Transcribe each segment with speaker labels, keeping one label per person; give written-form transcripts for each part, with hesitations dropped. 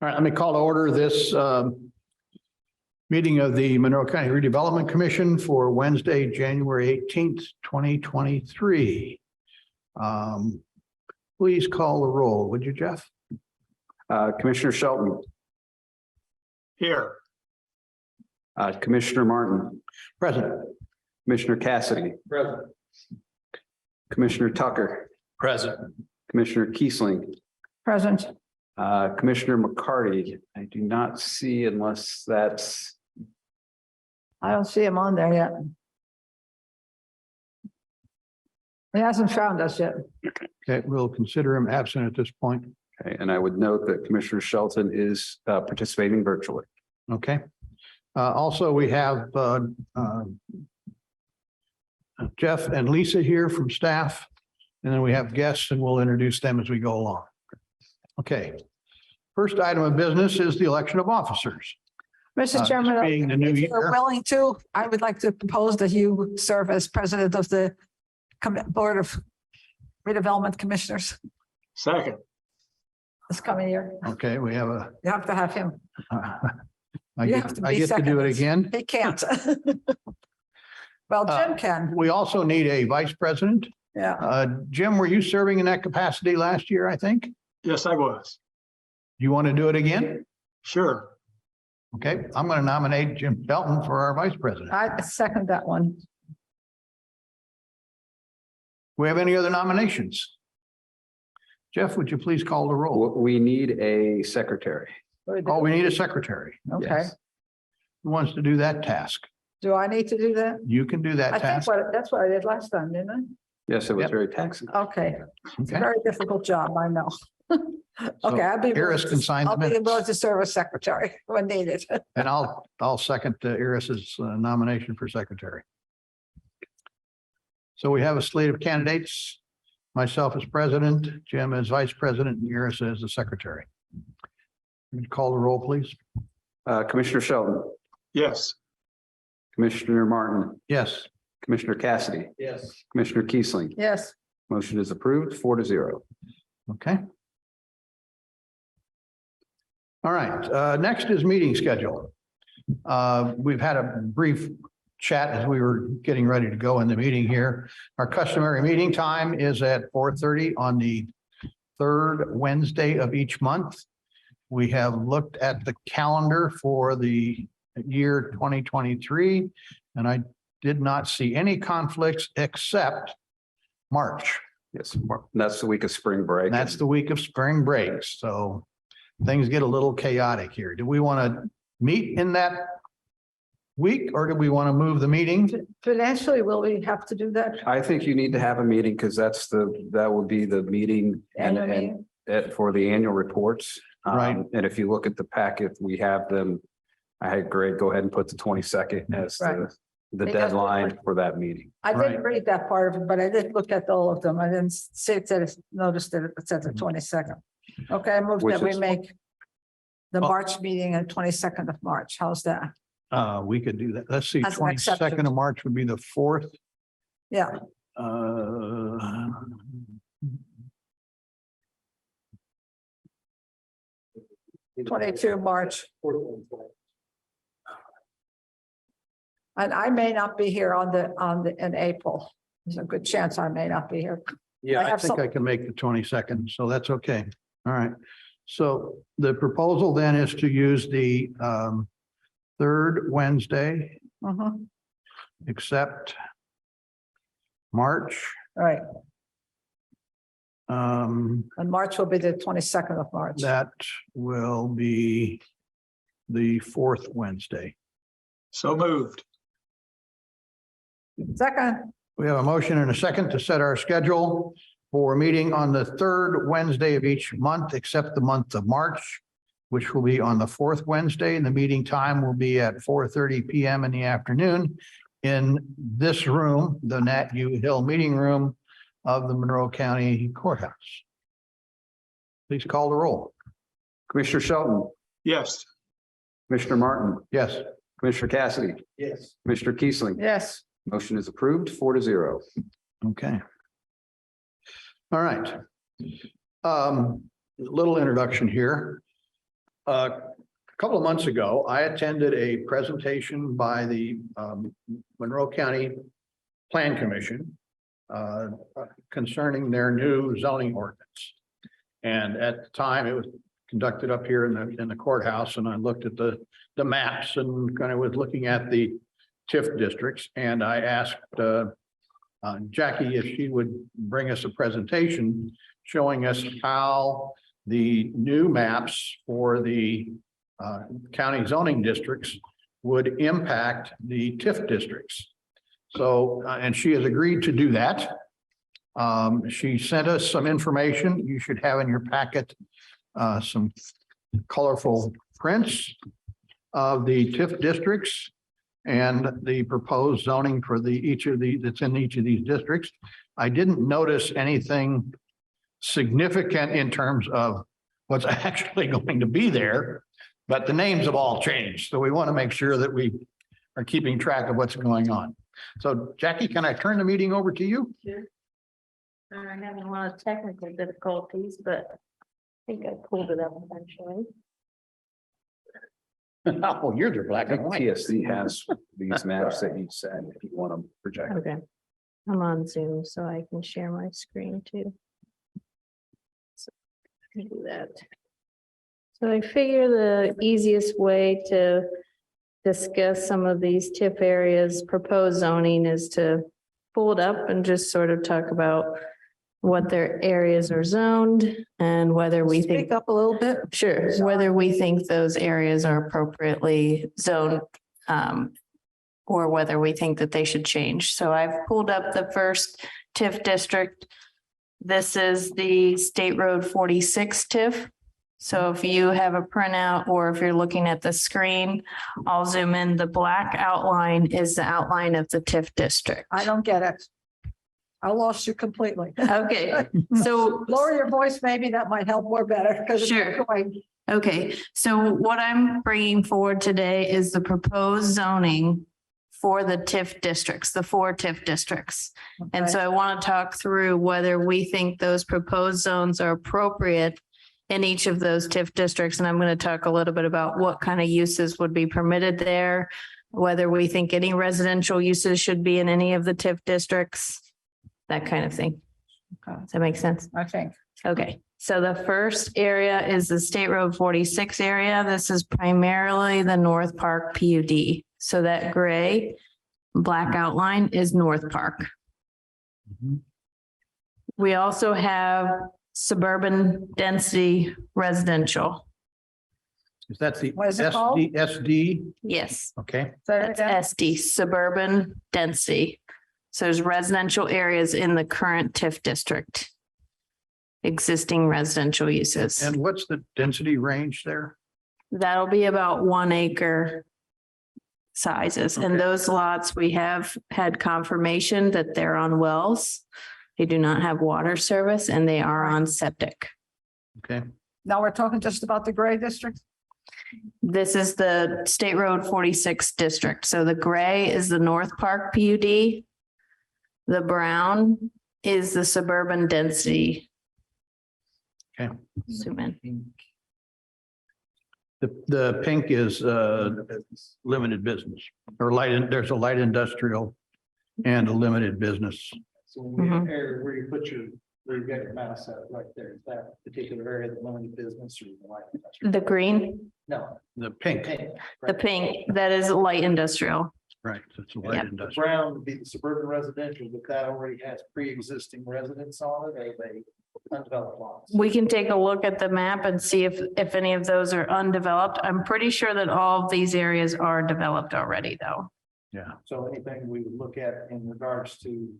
Speaker 1: All right, let me call to order this meeting of the Monroe County Redevelopment Commission for Wednesday, January 18th, 2023. Please call the roll, would you, Jeff?
Speaker 2: Commissioner Shelton.
Speaker 3: Here.
Speaker 2: Commissioner Martin.
Speaker 1: Present.
Speaker 2: Commissioner Cassidy.
Speaker 3: Present.
Speaker 2: Commissioner Tucker.
Speaker 3: Present.
Speaker 2: Commissioner Kiesling.
Speaker 4: Present.
Speaker 2: Commissioner McCarty. I do not see unless that's,
Speaker 4: I don't see him on there yet. He hasn't found us yet.
Speaker 1: Okay, we'll consider him absent at this point.
Speaker 2: okay, and I would note that Commissioner Shelton is participating virtually.
Speaker 1: Okay. Also, we have Jeff and Lisa here from staff, and then we have guests, and we'll introduce them as we go along. Okay. First item of business is the election of officers.
Speaker 4: Mr. Chairman,
Speaker 1: being the new
Speaker 4: if you're
Speaker 1: year.
Speaker 4: willing to, I would like to propose that you serve as president of the Board of Redevelopment Commissioners
Speaker 3: Second.
Speaker 4: this coming year.
Speaker 1: Okay, we have a.
Speaker 4: You have to have him.
Speaker 1: I
Speaker 4: You
Speaker 1: get
Speaker 4: have to
Speaker 1: I
Speaker 4: be
Speaker 1: get to do it
Speaker 4: second.
Speaker 1: again.
Speaker 4: He can't. Well, Jim can.
Speaker 1: We also need a vice president.
Speaker 4: Yeah.
Speaker 1: Jim, were you serving in that capacity last year, I think?
Speaker 3: Yes, I was.
Speaker 1: You want to do it again?
Speaker 3: Sure.
Speaker 1: Okay, I'm going to nominate Jim Shelton for our vice president.
Speaker 4: I second that one.
Speaker 1: We have any other nominations? Jeff, would you please call the roll?
Speaker 2: We need a secretary.
Speaker 1: Oh, we need a secretary.
Speaker 4: Okay.
Speaker 2: Yes.
Speaker 1: Who wants to do that task?
Speaker 4: Do I need to do that?
Speaker 1: You can do
Speaker 4: I
Speaker 1: that
Speaker 4: think
Speaker 1: task.
Speaker 4: that's what I did last time, didn't
Speaker 2: Yes, it was
Speaker 1: Yep.
Speaker 2: very taxing.
Speaker 4: I? Okay. It's a
Speaker 1: Okay.
Speaker 4: very difficult job, I know.
Speaker 1: So
Speaker 4: Okay, I'll be. willing
Speaker 1: Iris
Speaker 4: to-
Speaker 1: can sign the
Speaker 4: I'll be
Speaker 1: minutes.
Speaker 4: willing to serve as secretary when needed.
Speaker 1: And I'll second Iris's nomination for secretary. So we have a slate of candidates. Myself as president, Jim as vice president, and Iris as the secretary. Would you call the roll, please?
Speaker 2: Commissioner Shelton.
Speaker 3: Yes.
Speaker 2: Commissioner Martin.
Speaker 1: Yes.
Speaker 2: Commissioner Cassidy.
Speaker 3: Yes.
Speaker 2: Commissioner Kiesling.
Speaker 4: Yes.
Speaker 2: Motion is approved 4-0.
Speaker 1: Okay. All right, next is meeting schedule. We've had a brief chat as we were getting ready to go in the meeting here. Our customary meeting time is at 4:30 on the third Wednesday of each month. We have looked at the calendar for the year 2023, and I did not see any conflicts except March.
Speaker 2: Yes, that's the week of spring break.
Speaker 1: And that's the week of spring breaks, so things get a little chaotic here. Do we want to meet in that week, or do we want to move the meeting?
Speaker 4: Financially, will we have to do that?
Speaker 2: I think you need to have a meeting because that would be the meeting
Speaker 4: Annual meeting?
Speaker 2: for the annual reports.
Speaker 1: Right.
Speaker 2: And if you look at the packet, we have them. I had Greg go ahead and put the 22nd as
Speaker 4: Right.
Speaker 2: the
Speaker 4: Because-
Speaker 2: deadline for that meeting.
Speaker 4: I
Speaker 1: Right.
Speaker 4: didn't read that part of it, but I did look at all of them. I didn't see it said, noticed that it said the 22nd. Okay, I move
Speaker 2: Which
Speaker 4: that we
Speaker 2: is-
Speaker 4: make the
Speaker 1: Well-
Speaker 4: March meeting on 22nd of March. How's that?
Speaker 1: We could do that. Let's see,
Speaker 4: As an exception.
Speaker 1: 22nd of March would be the 4th.
Speaker 4: Yeah, 22 March. And I may not be here in April. There's a good chance I may not be here.
Speaker 1: Yeah,
Speaker 4: I
Speaker 1: I
Speaker 4: have
Speaker 1: think I
Speaker 4: some-
Speaker 1: can make the 22nd, so that's okay. All right. So the proposal then is to use the third Wednesday,
Speaker 4: Mhm.
Speaker 1: except March.
Speaker 4: All right,
Speaker 1: Um,
Speaker 4: and March will be the 22nd of March.
Speaker 1: that will be the fourth Wednesday.
Speaker 3: So moved.
Speaker 4: Second,
Speaker 1: We have a motion and a second to set our schedule for a meeting on the third Wednesday of each month, except the month of March, which will be on the fourth Wednesday, and the meeting time will be at 4:30 PM in the afternoon in this room, the Nat U Hill Meeting Room of the Monroe County Courthouse. Please call the roll.
Speaker 2: Commissioner Shelton.
Speaker 3: Yes.
Speaker 2: Commissioner Martin.
Speaker 1: Yes.
Speaker 2: Commissioner Cassidy.
Speaker 3: Yes.
Speaker 2: Commissioner Kiesling.
Speaker 4: yes,
Speaker 2: Motion is approved 4-0.
Speaker 1: Okay. All right. Little introduction here. A couple of months ago, I attended a presentation by the Monroe County Plan Commission concerning their new zoning ordinance. And at the time, it was conducted up here in the courthouse, and I looked at the maps and kind of was looking at the TIF districts, and I asked Jackie if she would bring us a presentation showing us how the new maps for the county zoning districts would impact the TIF districts. So, and she has agreed to do that. She sent us some information. You should have in your packet some colorful prints of the TIF districts and the proposed zoning for each of that's in each of these districts. I didn't notice anything significant in terms of what's actually going to be there, but the names have all changed. So we want to make sure that we are keeping track of what's going on. So Jackie, can I turn the meeting over to you?
Speaker 5: Sure. I'm having a lot of technical difficulties, but I think I pulled it up eventually.
Speaker 1: Oh, yours are black and white.
Speaker 2: TSC has these maps that you said, if you want them projected.
Speaker 5: Okay. I'm on Zoom, so I can share my screen too. So I can do that. So I figure the easiest way to discuss some of these TIF areas, proposed zoning, is to pull it up and just sort of talk about what their areas are zoned and whether we think.
Speaker 4: Speak up a little bit.
Speaker 5: Sure, whether we think those areas are appropriately zoned, or whether we think that they should change. So I've pulled up the first TIF district. This is the State Road 46 TIF. So if you have a printout or if you're looking at the screen, I'll zoom in. The black outline is the outline of the TIF district.
Speaker 4: I don't get it. I lost you completely.
Speaker 5: Okay, so
Speaker 4: Lower your voice, maybe that might help more better.
Speaker 5: Sure. Okay, so what I'm bringing forward today is the proposed zoning for the TIF districts, the 4 TIF districts. And so I want to talk through whether we think those proposed zones are appropriate in each of those TIF districts. And I'm going to talk a little bit about what kind of uses would be permitted there, whether we think any residential uses should be in any of the TIF districts, that kind of thing. Does that make sense?
Speaker 4: I think.
Speaker 5: Okay, so the first area is the State Road 46 area. This is primarily the North Park PUD. So that gray black outline is North Park. We also have suburban density residential.
Speaker 1: Is that the
Speaker 4: What is it called?
Speaker 1: SD?
Speaker 5: Yes,
Speaker 1: Okay,
Speaker 5: that's SD, suburban density. So there's residential areas in the current TIF district. Existing residential uses.
Speaker 1: and what's the density range there?
Speaker 5: That'll be about 1 acre sizes. And
Speaker 1: Okay.
Speaker 5: those lots, we have had confirmation that they're on wells. They do not have water service and they are on septic.
Speaker 1: Okay,
Speaker 4: Now we're talking just about the gray district.
Speaker 5: This is the State Road 46 district. So the gray is the North Park PUD. The brown is the suburban density.
Speaker 1: okay.
Speaker 5: Zoom in.
Speaker 1: The pink is limited business or there's a light industrial and a limited business.
Speaker 6: So when
Speaker 5: Mhm.
Speaker 6: you area where you put where you got your mouse at right there, is that particular area the limited business or the light industrial?
Speaker 5: The green,
Speaker 6: No.
Speaker 1: The pink,
Speaker 5: the pink, that is light industrial.
Speaker 1: right, so it's a light
Speaker 5: Yep.
Speaker 6: The
Speaker 1: industrial.
Speaker 6: brown would be the suburban residential, but that already has pre-existing residents on it, or they undeveloped lots.
Speaker 5: We can take a look at the map and see if any of those are undeveloped. I'm pretty sure that all of these areas are developed already, though.
Speaker 1: Yeah,
Speaker 6: So anything we would look at in regards to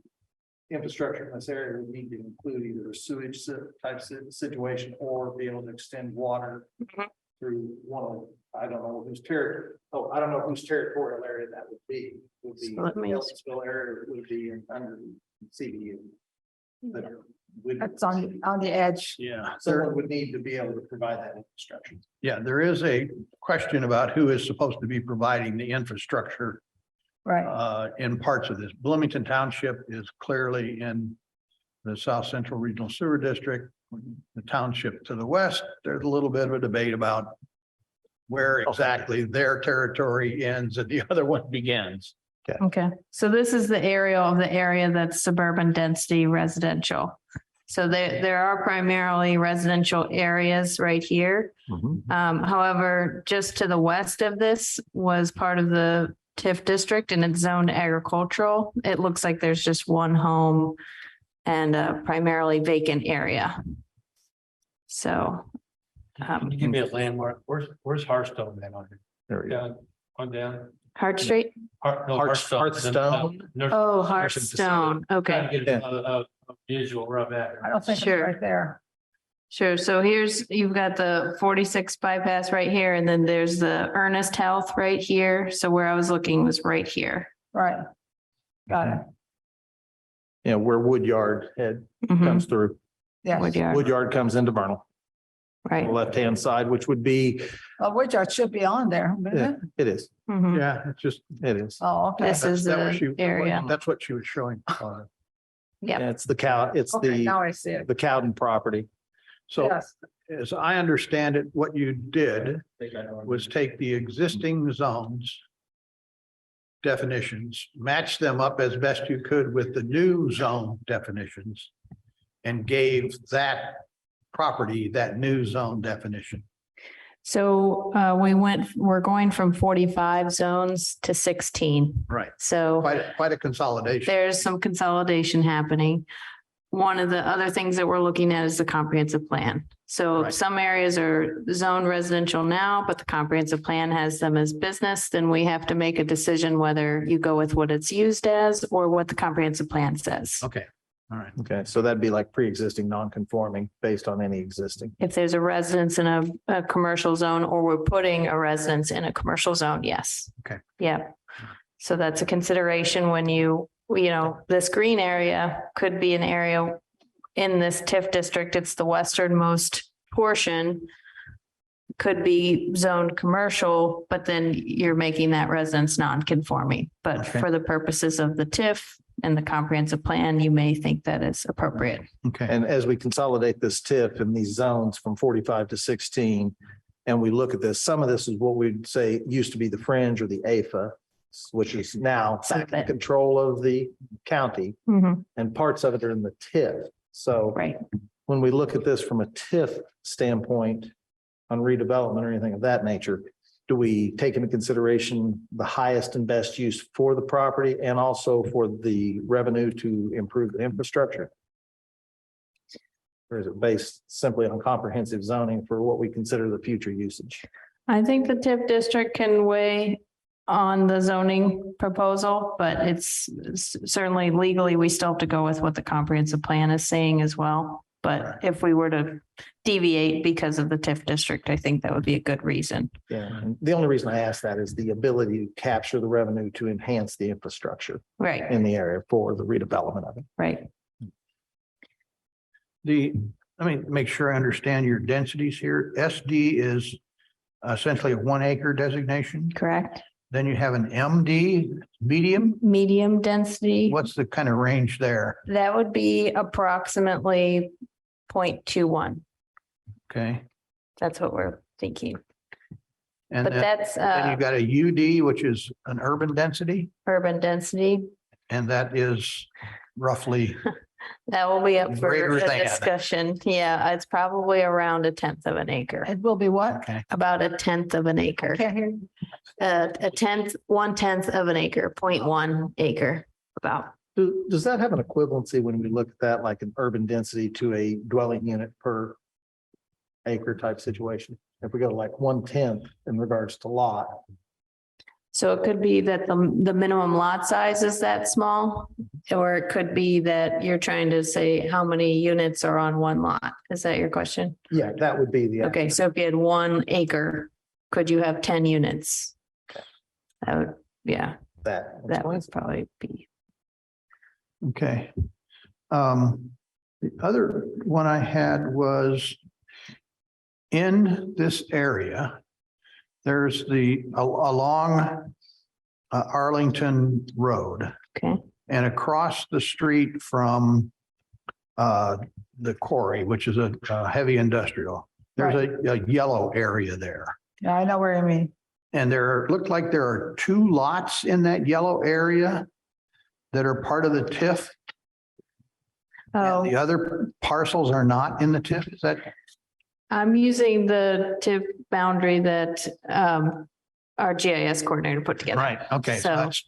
Speaker 6: infrastructure in this area would need to include either a sewage type situation or be able to extend water
Speaker 5: Mhm.
Speaker 6: through one of, I don't know whose I don't know whose territorial area that would be. Would be
Speaker 5: So let me-
Speaker 6: Ellisville area, or would be under CBU. But would-
Speaker 4: That's on the edge.
Speaker 1: yeah.
Speaker 6: Someone would need to be able to provide that infrastructure.
Speaker 1: Yeah, there is a question about who is supposed to be providing the infrastructure
Speaker 4: Right.
Speaker 1: in parts of this. Bloomington Township is clearly in the South Central Regional Sewer District. The township to the west, there's a little bit of a debate about where exactly their territory ends and the other one begins.
Speaker 5: Okay, so this is the area of the area that's suburban density residential. So there are primarily residential areas right here. However, just to the west of this was part of the TIF district and it's zoned agricultural. It looks like there's just one home and a primarily vacant area. So.
Speaker 7: Can you give me a landmark? Where's Hearthstone then on here?
Speaker 2: There we go.
Speaker 7: Down, on down.
Speaker 5: Hart Street?
Speaker 2: Hearthstone.
Speaker 5: Oh, Hearthstone. Okay.
Speaker 7: Trying to get a visual where I'm at.
Speaker 4: I don't think it's
Speaker 5: Sure.
Speaker 4: right there.
Speaker 5: Sure. So you've got the 46 bypass right here, and then there's the Ernest Health right here. So where I was looking was right here.
Speaker 4: Right. Got it.
Speaker 8: Yeah, where Woodyard head
Speaker 5: Mhm.
Speaker 8: comes through.
Speaker 4: Yes.
Speaker 5: Woodyard,
Speaker 8: Woodyard comes into Vernal,
Speaker 5: right.
Speaker 8: left-hand side, which would be,
Speaker 4: Woodyard should be on there. isn't
Speaker 8: yeah,
Speaker 4: it?
Speaker 8: it is,
Speaker 5: Mhm.
Speaker 1: Yeah, it's just.
Speaker 8: it is.
Speaker 4: Oh, okay.
Speaker 5: This is
Speaker 1: that what
Speaker 5: the
Speaker 1: she-
Speaker 5: area.
Speaker 1: That's what she was showing.
Speaker 5: Yep.
Speaker 8: Yeah, it's the cow, it's
Speaker 4: Okay,
Speaker 8: the,
Speaker 4: now I see it.
Speaker 8: the Cowden property.
Speaker 1: So
Speaker 4: Yes.
Speaker 1: as I understand it, what you did was take the existing zones definitions, match them up as best you could with the new zone definitions and gave that property that new zone definition.
Speaker 5: So we're going from 45 zones to 16.
Speaker 1: Right.
Speaker 5: So
Speaker 1: Quite a consolidation.
Speaker 5: there's some consolidation happening. One of the other things that we're looking at is the comprehensive plan. So
Speaker 1: Right.
Speaker 5: some areas are zoned residential now, but the comprehensive plan has them as business. Then we have to make a decision whether you go with what it's used as or what the comprehensive plan says.
Speaker 1: Okay, all right.
Speaker 8: Okay, so that'd be like pre-existing non-conforming based on any existing.
Speaker 5: If there's a residence in a commercial zone or we're putting a residence in a commercial zone, yes.
Speaker 1: Okay.
Speaker 5: Yeah. So that's a consideration when this green area could be an area in this TIF district. It's the westernmost portion. Could be zoned commercial, but then you're making that residence non-conforming. But
Speaker 1: Okay.
Speaker 5: for the purposes of the TIF and the comprehensive plan, you may think that is appropriate.
Speaker 1: Okay,
Speaker 8: And as we consolidate this TIF in these zones from 45 to 16, and we look at this, some of this is what we'd say used to be the fringe or the AFA, which is now
Speaker 5: Some
Speaker 8: back
Speaker 5: of
Speaker 8: in
Speaker 5: it.
Speaker 8: control of the county, and parts of it are in the TIF. So
Speaker 5: Right.
Speaker 8: when we look at this from a TIF standpoint on redevelopment or anything of that nature, do we take into consideration the highest and best use for the property and also for the revenue to improve the infrastructure? Or is it based simply on comprehensive zoning for what we consider the future usage?
Speaker 5: I think the TIF district can weigh on the zoning proposal, but it's certainly legally, we still have to go with what the comprehensive plan is saying as well. But if we were to deviate because of the TIF district, I think that would be a good reason.
Speaker 8: Yeah, and the only reason I ask that is the ability to capture the revenue to enhance the infrastructure
Speaker 5: Right,
Speaker 8: in the area for the redevelopment of it.
Speaker 5: right.
Speaker 1: let me make sure I understand your densities here. SD is essentially a 1 acre designation.
Speaker 5: Correct.
Speaker 1: Then you have an MD, medium.
Speaker 5: Medium density,
Speaker 1: What's the kind of range there?
Speaker 5: that would be approximately 0.21.
Speaker 1: Okay.
Speaker 5: That's what we're thinking.
Speaker 1: And
Speaker 5: But
Speaker 1: then
Speaker 5: that's
Speaker 1: you got a UD, which is an urban density,
Speaker 5: urban density.
Speaker 1: and that is roughly,
Speaker 5: That will be up for
Speaker 1: Greater
Speaker 5: a
Speaker 1: than.
Speaker 5: discussion. Yeah, it's probably around 1/10 of an acre,
Speaker 4: It will be what?
Speaker 1: okay.
Speaker 5: about 1/10 of an acre.
Speaker 4: Can't hear you.
Speaker 5: 1/10 of an acre, 0.1 acre, about.
Speaker 8: Does that have an equivalency when we look at that, like an urban density to a dwelling unit per acre type situation? If we go to like 1/10 in regards to lot,
Speaker 5: So it could be that the minimum lot size is that small, or it could be that you're trying to say how many units are on one lot. Is that your question?
Speaker 8: yeah, that would be the.
Speaker 5: Okay, so if you had 1 acre, could you have 10 units? That would, yeah,
Speaker 8: That.
Speaker 5: that would probably be.
Speaker 1: Okay. The other one I had was in this area, there's along Arlington Road
Speaker 5: Okay,
Speaker 1: and across the street from the quarry, which is a heavy industrial. There's a yellow area there.
Speaker 4: Yeah, I know where you mean.
Speaker 1: And looked like there are 2 lots in that yellow area that are part of the TIF. And the
Speaker 5: Oh,
Speaker 1: other parcels are not in the TIF. Is that?
Speaker 5: I'm using the TIF boundary that our GIS coordinator put together.
Speaker 1: Right, okay. So
Speaker 5: So,
Speaker 1: that's,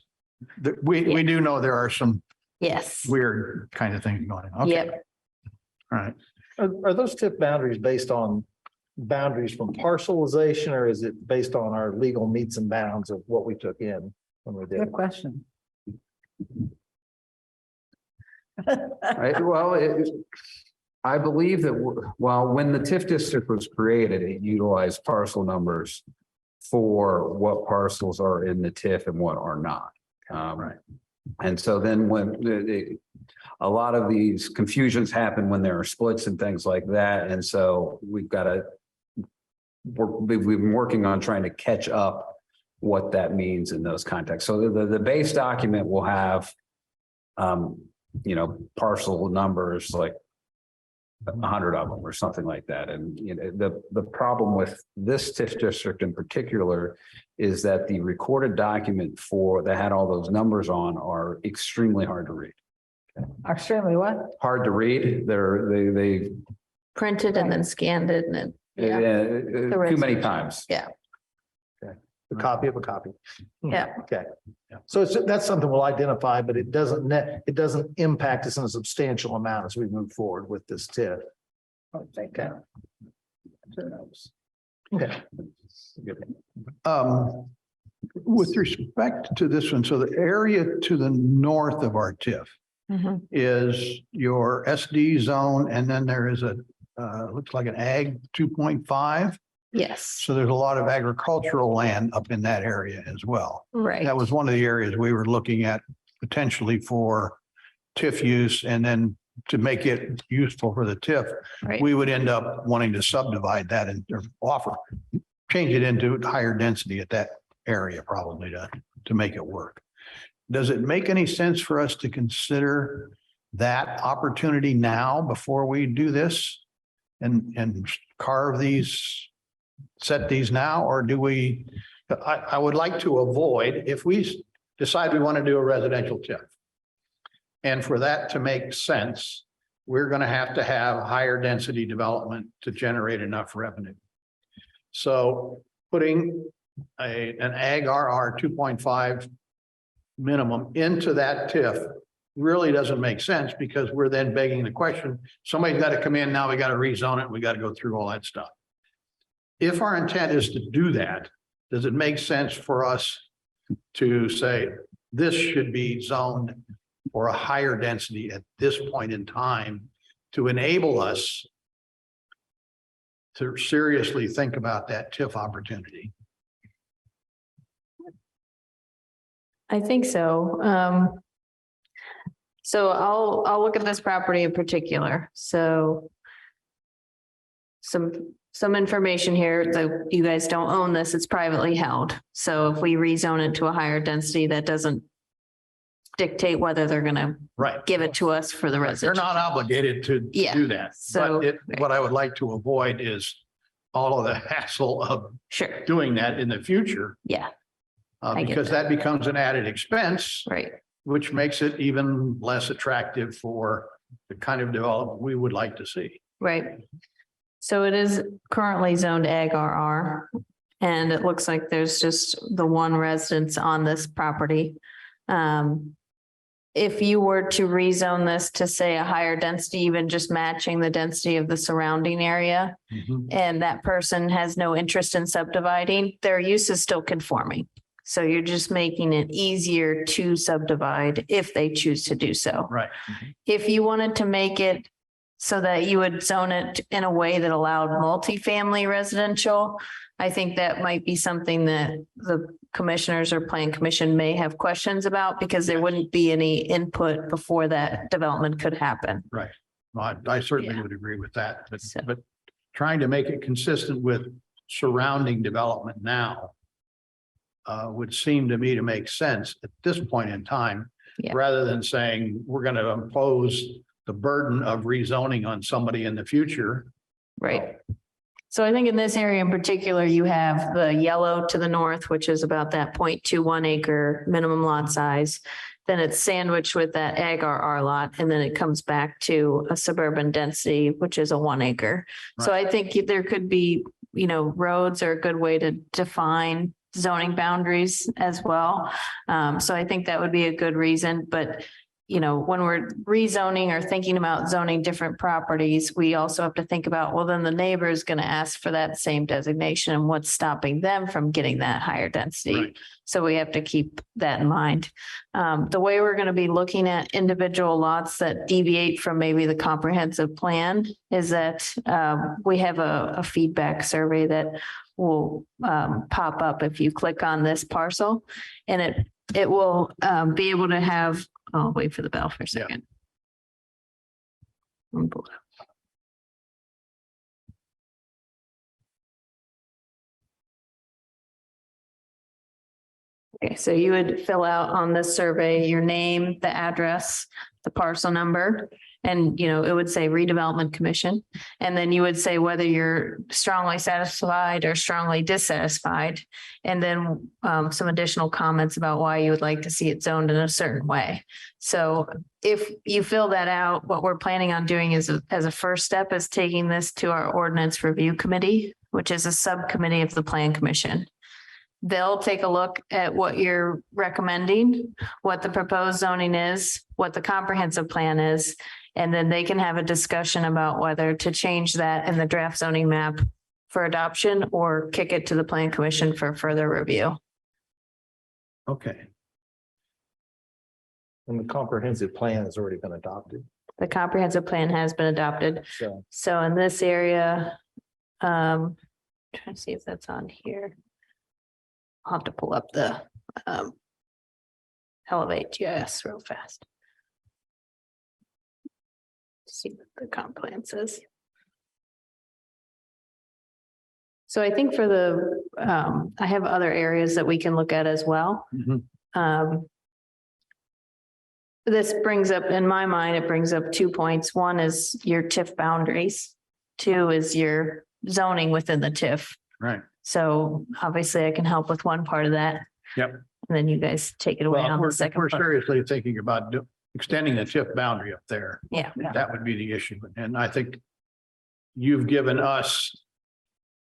Speaker 1: we do know there are some
Speaker 5: yes.
Speaker 1: weird kind of things going on. Okay,
Speaker 5: Yep.
Speaker 1: all right.
Speaker 8: Are those tip boundaries based on boundaries from parcelization, or is it based on our legal meets and bounds of what we took in when we did?
Speaker 4: Good
Speaker 8: it?
Speaker 4: question.
Speaker 2: Right, well, I believe that, well, when the TIF district was created, it utilized parcel numbers for what parcels are in the TIF and what are not.
Speaker 1: Right.
Speaker 2: And so then when a lot of these confusions happen when there are splits and things like that. And so we've been working on trying to catch up what that means in those contexts. So the base document will have, parcel numbers like 100 of them or something like that. And the problem with this TIF district in particular is that the recorded document that had all those numbers on are extremely hard to read.
Speaker 4: Extremely what?
Speaker 2: Hard to read. They
Speaker 5: Printed and then scanned it and then, yeah.
Speaker 2: too many times.
Speaker 5: Yeah.
Speaker 8: A copy of a copy.
Speaker 5: Yeah.
Speaker 8: Okay. So that's something we'll identify, but it doesn't impact us in a substantial amount as we move forward with this TIF. Okay. Okay.
Speaker 1: With respect to this one, so the area to the north of our TIF
Speaker 5: Mhm.
Speaker 1: is your SD zone, and then there is looks like an ag 2.5.
Speaker 5: Yes,
Speaker 1: So there's a lot of agricultural land up in that area as well.
Speaker 5: right.
Speaker 1: That was one of the areas we were looking at potentially for TIF use, and then to make it useful for the TIF,
Speaker 5: Right.
Speaker 1: we would end up wanting to subdivide that and or change it into higher density at that area probably to make it work. Does it make any sense for us to consider that opportunity now before we do this and set these now, or do we, I would like to avoid, if we decide we want to do a residential TIF. And for that to make sense, we're going to have higher density development to generate enough revenue. So putting an ag RR 2.5 minimum into that TIF really doesn't make sense, because we're then begging the question, somebody's got to come in, now we got to rezone it, we got to go through all that stuff. If our intent is to do that, does it make sense for us to say this should be zoned for a higher density at this point in time to enable us to seriously think about that TIF opportunity?
Speaker 5: I think so. So I'll look at this property in particular. So some information here, that you guys don't own this, it's privately held. So if we rezone it to a higher density, that doesn't dictate whether they're gonna
Speaker 1: Right.
Speaker 5: give it to us for the
Speaker 1: They're
Speaker 5: residential.
Speaker 1: not obligated to
Speaker 5: Yeah,
Speaker 1: do that.
Speaker 5: so-
Speaker 1: But what I would like to avoid is all of the hassle of
Speaker 5: Sure,
Speaker 1: doing that in the future,
Speaker 5: yeah, I get
Speaker 1: because that becomes an added expense,
Speaker 5: right,
Speaker 1: which makes it even less attractive for the kind of development we would like to see.
Speaker 5: right. So it is currently zoned ag RR. And it looks like there's just the one residence on this property. If you were to rezone this to say a higher density, even just matching the density of the surrounding area, and that person has no interest in subdividing, their use is still conforming. So you're just making it easier to subdivide if they choose to do so.
Speaker 1: Right.
Speaker 5: If you wanted to make it so that you would zone it in a way that allowed multifamily residential, I think that might be something that the commissioners or plan commission may have questions about, because there wouldn't be any input before that development could happen.
Speaker 1: Well, I certainly
Speaker 5: Yeah.
Speaker 1: would agree with that,
Speaker 5: So-
Speaker 1: but trying to make it consistent with surrounding development now would seem to me to make sense at this point in time,
Speaker 5: Yeah.
Speaker 1: rather than saying we're going to impose the burden of rezoning on somebody in the future.
Speaker 5: Right. So I think in this area in particular, you have the yellow to the north, which is about that 0.21 acre minimum lot size. Then it's sandwiched with that ag RR lot, and then it comes back to a suburban density, which is a 1 acre. So I think there could be, roads are a good way to define zoning boundaries as well. So I think that would be a good reason, but when we're rezoning or thinking about zoning different properties, we also have to think about, well, then the neighbor is going to ask for that same designation and what's stopping them from getting that higher density.
Speaker 1: Right.
Speaker 5: So we have to keep that in mind. The way we're going to be looking at individual lots that deviate from maybe the comprehensive plan is that we have a feedback survey that will pop up if you click on this parcel, and it will be able to have. I'll wait for the bell for a second. Okay, so you would fill out on this survey your name, the address, the parcel number, and it would say redevelopment commission. And then you would say whether you're strongly satisfied or strongly dissatisfied. And then some additional comments about why you would like to see it zoned in a certain way. So if you fill that out, what we're planning on doing is as a first step is taking this to our ordinance review committee, which is a subcommittee of the plan commission. They'll take a look at what you're recommending, what the proposed zoning is, what the comprehensive plan is, and then they can have a discussion about whether to change that in the draft zoning map for adoption or kick it to the plan commission for further review.
Speaker 1: Okay.
Speaker 8: And the comprehensive plan has already been adopted.
Speaker 5: The comprehensive plan has been adopted.
Speaker 8: So
Speaker 5: So in this area, trying to see if that's on here. I'll have to pull up the Elevate GIS real fast. See what the comp plan says. So I think for the, I have other areas that we can look at as well. This brings up, in my mind, it brings up 2 points. One is your TIF boundaries. 2 is your zoning within the TIF.
Speaker 1: Right.
Speaker 5: So obviously I can help with one part of that.
Speaker 1: Yep.
Speaker 5: And then you guys take it away
Speaker 1: Well,
Speaker 5: on
Speaker 1: we're
Speaker 5: the second
Speaker 1: we're
Speaker 5: part.
Speaker 1: seriously thinking about extending the TIF boundary up there.
Speaker 5: Yeah.
Speaker 1: That would be the issue. And I think you've given us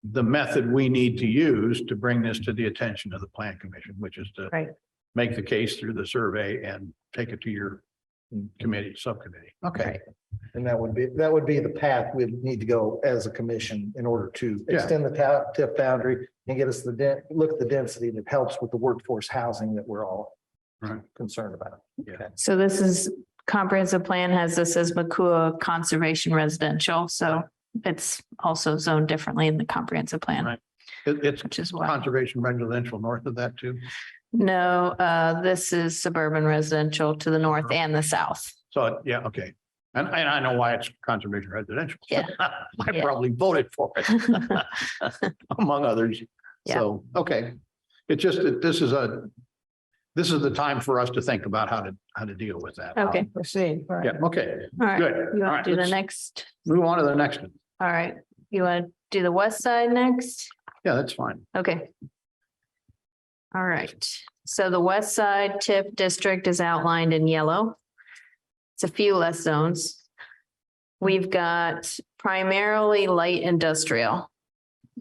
Speaker 1: the method we need to use to bring this to the attention of the plan commission, which is to
Speaker 5: Right.
Speaker 1: make the case through the survey and take it to your committee, subcommittee. Okay.
Speaker 5: Right.
Speaker 8: and that would be the path we'd need to go as a commission in order to
Speaker 1: Yeah.
Speaker 8: extend the TIF boundary and get us look at the density that helps with the workforce housing that we're all
Speaker 1: Right.
Speaker 8: concerned about.
Speaker 5: So this is comprehensive plan has this as Makua Conservation Residential. So it's also zoned differently in the comprehensive plan.
Speaker 1: Right. It's
Speaker 5: Which is why.
Speaker 1: conservation residential north of that too.
Speaker 5: No, this is suburban residential to the north and the south.
Speaker 1: So, yeah, okay. And I know why it's conservation residential.
Speaker 5: Yeah.
Speaker 1: I
Speaker 5: Yeah.
Speaker 1: probably voted for it among others.
Speaker 5: Yeah.
Speaker 1: So, okay. It's just that this is the time for us to think about how to deal with that.
Speaker 5: Okay,
Speaker 4: Proceed. Right.
Speaker 1: Yeah, okay,
Speaker 5: all right.
Speaker 1: good.
Speaker 5: You
Speaker 1: All
Speaker 5: want
Speaker 1: right,
Speaker 5: to do the
Speaker 1: let's
Speaker 5: next?
Speaker 1: move on to the next one.
Speaker 5: All right. You want to do the west side next?
Speaker 1: Yeah, that's fine.
Speaker 5: Okay. All right. So the west side TIF district is outlined in yellow. It's a few less zones. We've got primarily light industrial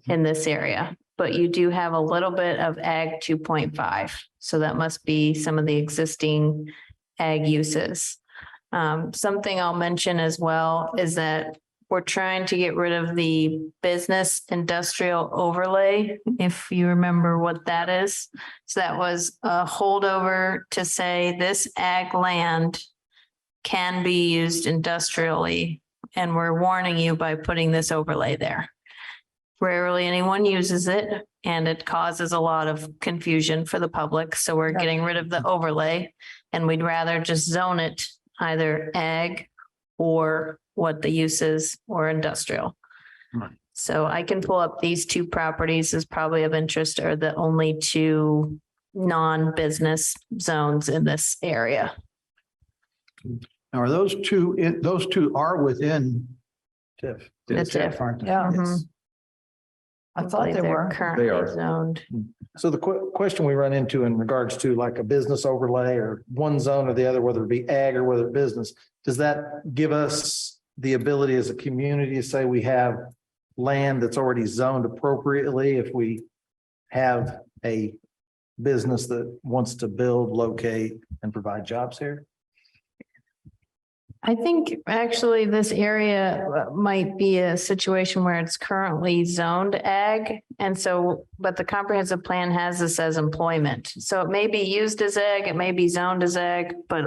Speaker 5: in this area, but you do have a little bit of ag 2.5. So that must be some of the existing ag uses. Something I'll mention as well is that we're trying to get rid of the business industrial overlay, if you remember what that is. So that was a holdover to say this ag land can be used industrially, and we're warning you by putting this overlay there. Rarely anyone uses it, and it causes a lot of confusion for the public. So we're getting rid of the overlay, and we'd rather just zone it either ag or what the use is or industrial.
Speaker 1: Right.
Speaker 5: So I can pull up these 2 properties as probably of interest are the only 2 non-business zones in this area.
Speaker 1: Now, are those two are within
Speaker 8: TIF.
Speaker 5: The TIF.
Speaker 1: aren't they?
Speaker 4: Yeah.
Speaker 5: Mhm.
Speaker 4: I thought they were.
Speaker 5: Currently
Speaker 2: are.
Speaker 5: zoned.
Speaker 8: So the question we run into in regards to like a business overlay or one zone or the other, whether it be ag or whether business, does that give us the ability as a community to say we have land that's already zoned appropriately if we have a business that wants to build, locate, and provide jobs here?
Speaker 5: I think actually this area might be a situation where it's currently zoned ag. And so, but the comprehensive plan has this as employment. So it may be used as ag, it may be zoned as ag, but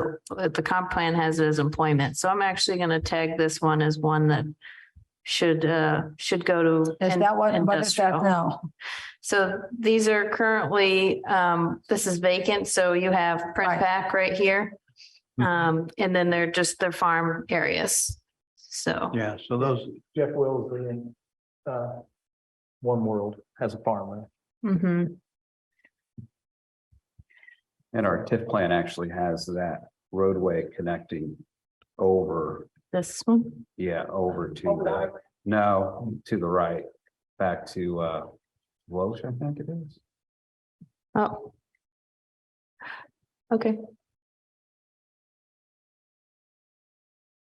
Speaker 5: the comp plan has it as employment. So I'm actually going to tag this one as one that should go to.
Speaker 4: Is that what is that
Speaker 5: industrial.
Speaker 4: now?
Speaker 5: So these are currently, this is vacant. So you have print
Speaker 4: Right.
Speaker 5: pack right here. And then they're just their farm areas. So,
Speaker 1: Yeah, so those,
Speaker 8: Jeff Wills in One World has a farm there.
Speaker 5: mhm.
Speaker 2: And our TIF plan actually has that roadway connecting over,
Speaker 5: This one,
Speaker 2: over to the, no, to the right, back to Welsh, I think it is.
Speaker 5: oh. Okay,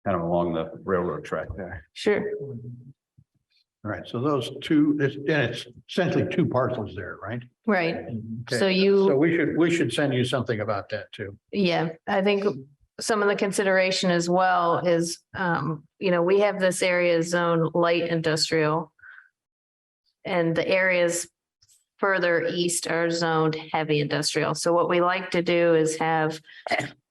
Speaker 2: Kind of along the railroad track there.
Speaker 5: sure.
Speaker 1: all right, so those two, it's essentially two parcels there, right?
Speaker 5: Right.
Speaker 1: Okay.
Speaker 5: So you.
Speaker 1: So we should send you something about that too.
Speaker 5: Yeah, I think some of the consideration as well is, we have this area zone light industrial. And the areas further east are zoned heavy industrial. So what we like to do is have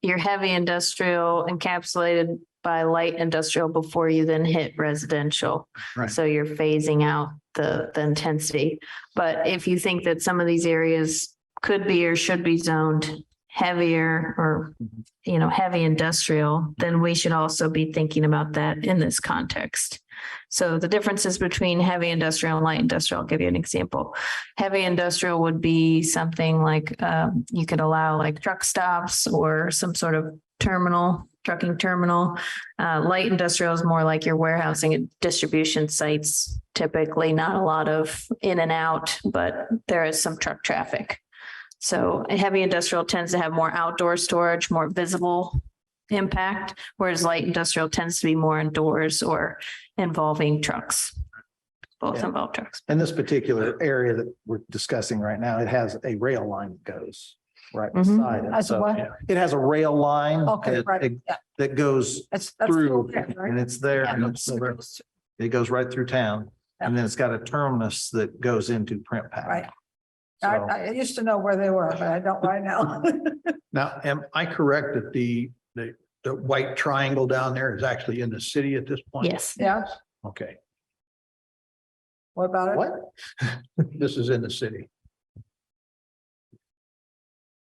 Speaker 5: your heavy industrial encapsulated by light industrial before you then hit residential.
Speaker 1: Right.
Speaker 5: So you're phasing out the intensity. But if you think that some of these areas could be or should be zoned heavier or, heavy industrial, then we should also be thinking about that in this context. So the differences between heavy industrial and light industrial, I'll give you an example. Heavy industrial would be something like you could allow like truck stops or some sort of trucking terminal. Light industrial is more like your warehousing and distribution sites, typically not a lot of in and out, but there is some truck traffic. So heavy industrial tends to have more outdoor storage, more visible impact, whereas light industrial tends to be more indoors or involving trucks. Both
Speaker 8: Yeah.
Speaker 5: involve trucks.
Speaker 8: And this particular area that we're discussing right now, it has a rail line that goes right
Speaker 5: Mhm.
Speaker 8: beside it.
Speaker 4: That's
Speaker 8: So
Speaker 4: what?
Speaker 8: it has a rail line
Speaker 4: Okay,
Speaker 8: that-
Speaker 4: right, yeah.
Speaker 8: that goes
Speaker 4: That's
Speaker 8: through
Speaker 4: still there, right?
Speaker 8: and it's there.
Speaker 5: Yeah.
Speaker 8: And it goes right through town. And then it's got a terminus that goes into Print Pack.
Speaker 4: Right.
Speaker 8: So,
Speaker 4: I used to know where they were, but I don't right now.
Speaker 1: Now, am I correct that the white triangle down there is actually in the city at this point?
Speaker 5: Yes.
Speaker 4: Yeah,
Speaker 1: Okay,
Speaker 4: what about it?
Speaker 8: what?
Speaker 1: this is in the city.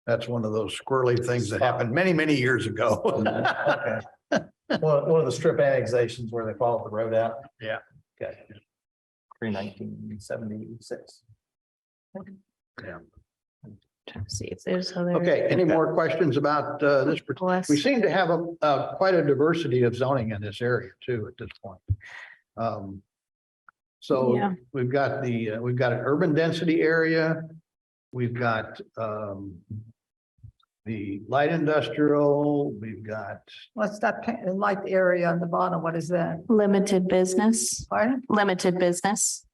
Speaker 1: That's one of those squirrely things that happened many, many years ago.
Speaker 8: Okay. One of the strip annexations where they followed the road out.
Speaker 1: Yeah.
Speaker 8: Okay. Pre-1976.
Speaker 5: Trying to see if there's other.
Speaker 1: Okay, any more questions about this?
Speaker 5: Bless.
Speaker 1: We seem to have quite a diversity of zoning in this area too at this point. So
Speaker 5: Yeah.
Speaker 1: we've got an urban density area. We've got the light industrial, we've got,
Speaker 4: What's that light area on the bottom? What is that?
Speaker 5: Limited business,
Speaker 4: Pardon?
Speaker 5: limited business.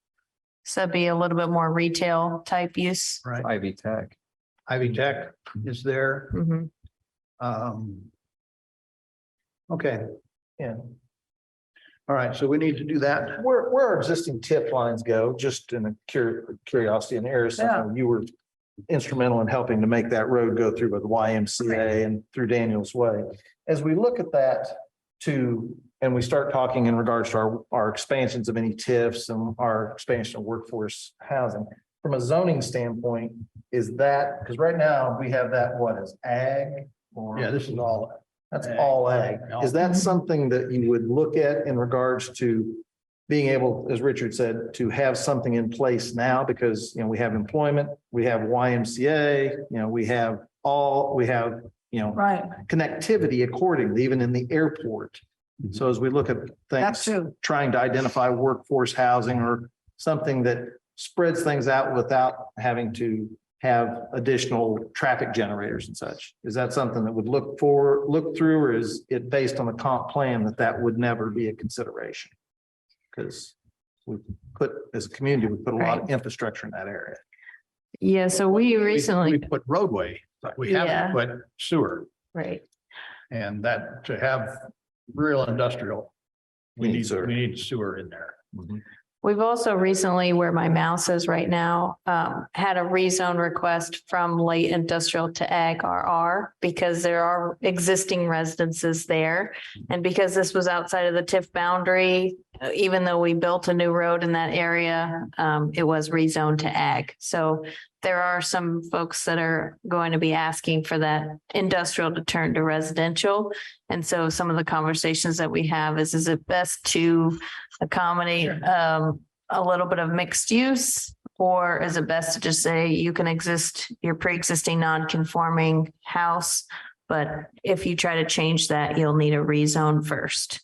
Speaker 5: So it'd be a little bit more retail type use.
Speaker 1: right,
Speaker 2: Ivy Tech.
Speaker 1: Ivy Tech is there.
Speaker 5: Mhm.
Speaker 1: Okay,
Speaker 8: Yeah.
Speaker 1: all right, so we need to do that.
Speaker 8: Where our existing tip lines go, just in a curiosity and error, something you were instrumental in helping to make that road go through with YMCA and through Daniels Way. As we look at that and we start talking in regards to our expansions of any TIFs and our expansion of workforce housing, from a zoning standpoint, is that, because right now we have that, what is ag? Or
Speaker 1: Yeah, this is all,
Speaker 8: that's all ag. Is that something that you would look at in regards to being able, as Richard said, to have something in place now? Because, we have employment, we have YMCA, we have
Speaker 4: Right,
Speaker 8: connectivity accordingly, even in the airport. So as we look at
Speaker 4: that's
Speaker 8: things,
Speaker 4: true.
Speaker 8: trying to identify workforce housing or something that spreads things out without having to have additional traffic generators and such. Is that something that would look through, or is it based on the comp plan that would never be a consideration? Because as a community, we put a lot of infrastructure in that area.
Speaker 5: Yeah, so we recently,
Speaker 1: We put roadway, but we
Speaker 5: Yeah.
Speaker 1: haven't put sewer,
Speaker 5: right.
Speaker 1: and that to have real industrial, we
Speaker 8: Need
Speaker 1: need,
Speaker 8: sewer.
Speaker 1: we need sewer in there.
Speaker 5: We've also recently, where my mouse is right now, had a rezone request from light industrial to ag RR because there are existing residences there. And because this was outside of the TIF boundary, even though we built a new road in that area, it was rezoned to ag. So there are some folks that are going to be asking for that industrial to turn to residential. And so some of the conversations that we have is it best to accommodate a little bit of mixed use? Or is it best to just say you can exist your pre-existing non-conforming house, but if you try to change that, you'll need a rezone first.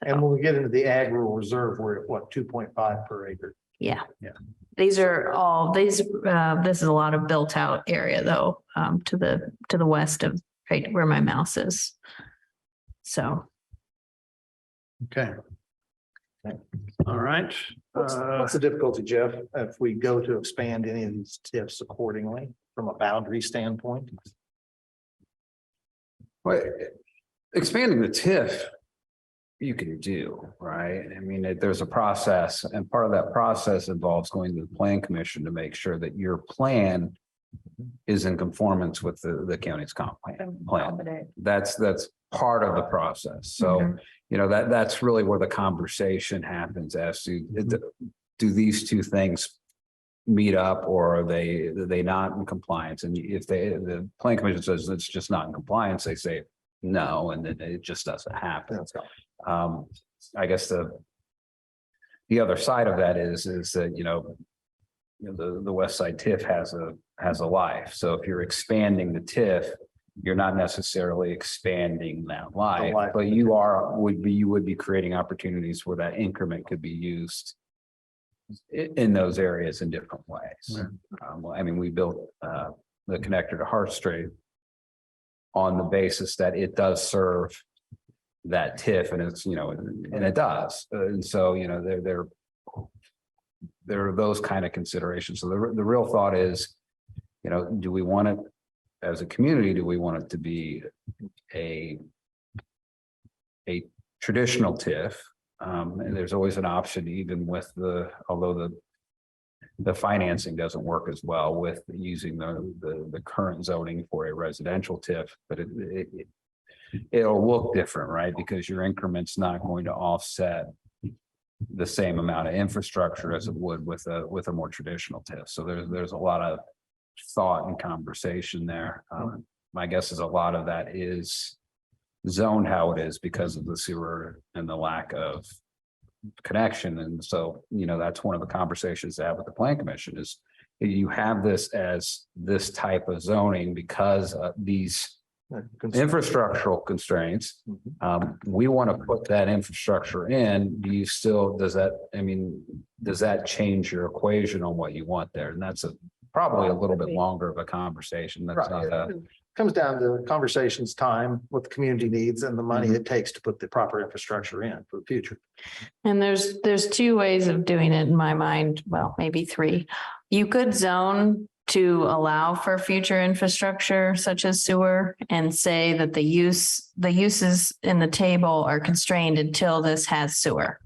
Speaker 8: And when we get into the ag rural reserve, we're at what, 2.5 per acre?
Speaker 5: Yeah.
Speaker 1: Yeah.
Speaker 5: These are all, this is a lot of built out area though, to the west of right where my mouse is. So.
Speaker 1: Okay. All right.
Speaker 8: What's the difficulty, Jeff, if we go to expand any of these tips accordingly from a boundary standpoint?
Speaker 2: Well, expanding the TIF, you can do, right? I mean, there's a process, and part of that process involves going to the plan commission to make sure that your plan is in conformance with the county's comp plan. That's part of the process. So, you know, that's really where the conversation happens as to, do these two things meet up, or are they not in compliance? And if the plan commission says it's just not in compliance, they say no, and then it just doesn't happen. I guess the other side of that is that, you know, the West Side TIF has a life. So if you're expanding the TIF, you're not necessarily expanding that life, but you would be creating opportunities where that increment could be used in those areas in different ways. I mean, we built the connector to Hart Street on the basis that it does serve that TIF, and it's, you know, and it does. And so, you know, there are those kind of considerations. So the real thought is, you know, do we want it as a community? Do we want it to be a traditional TIF? And there's always an option, even with although the financing doesn't work as well with using the current zoning for a residential TIF, but it'll look different, right? Because your increment's not going to offset the same amount of infrastructure as it would with a more traditional TIF. So there's a lot of thought and conversation there. My guess is a lot of that is zoned how it is because of the sewer and the lack of connection. And so, you know, that's one of the conversations to have with the plan commission is you have this as this type of zoning because these infrastructural constraints. We want to put that infrastructure in. Does that change your equation on what you want there? And that's probably a little bit longer of a conversation. That's not
Speaker 8: comes down to conversations, time, what the community needs, and the money it takes to put the proper infrastructure in for the future.
Speaker 5: And there's two ways of doing it in my mind. Well, maybe three. You could zone to allow for future infrastructure such as sewer and say that the uses in the table are constrained until this has sewer.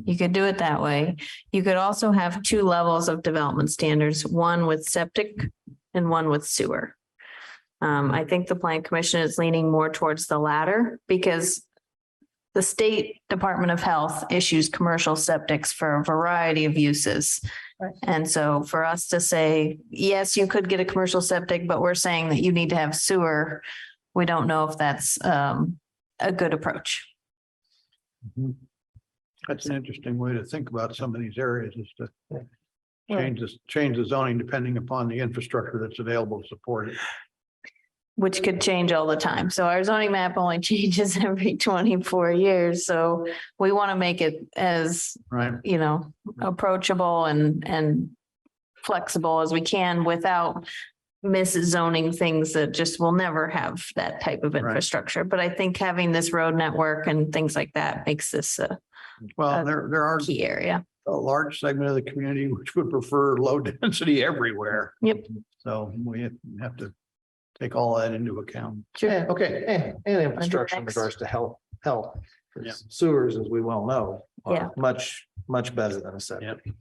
Speaker 5: You could do it that way. You could also have two levels of development standards, one with septic and one with sewer. I think the Plan Commission is leaning more towards the latter because the State Department of Health issues commercial septics for a variety of uses. Right. And so for us to say, yes, you could get a commercial septic, but we're saying that you need to have sewer, we don't know if that's a good approach.
Speaker 1: That's an interesting way to think about some of these areas is to change the zoning depending upon the infrastructure that's available to support it.
Speaker 5: which could change all the time. So our zoning map only changes every 24 years. So we want to make it as,
Speaker 1: Right.
Speaker 5: you know, approachable and flexible as we can without zoning things that just will never have that type of
Speaker 1: Right.
Speaker 5: infrastructure. But I think having this road network and things like that makes this a
Speaker 1: Well, there are
Speaker 5: key area.
Speaker 1: a large segment of the community which would prefer low density everywhere.
Speaker 5: Yep.
Speaker 1: So we have to take all that into account.
Speaker 8: Yeah, okay, and infrastructure in
Speaker 5: Next.
Speaker 8: regards to health.
Speaker 1: Yeah.
Speaker 8: Sewers, as we well know,
Speaker 5: Yeah.
Speaker 8: are much better than a septic.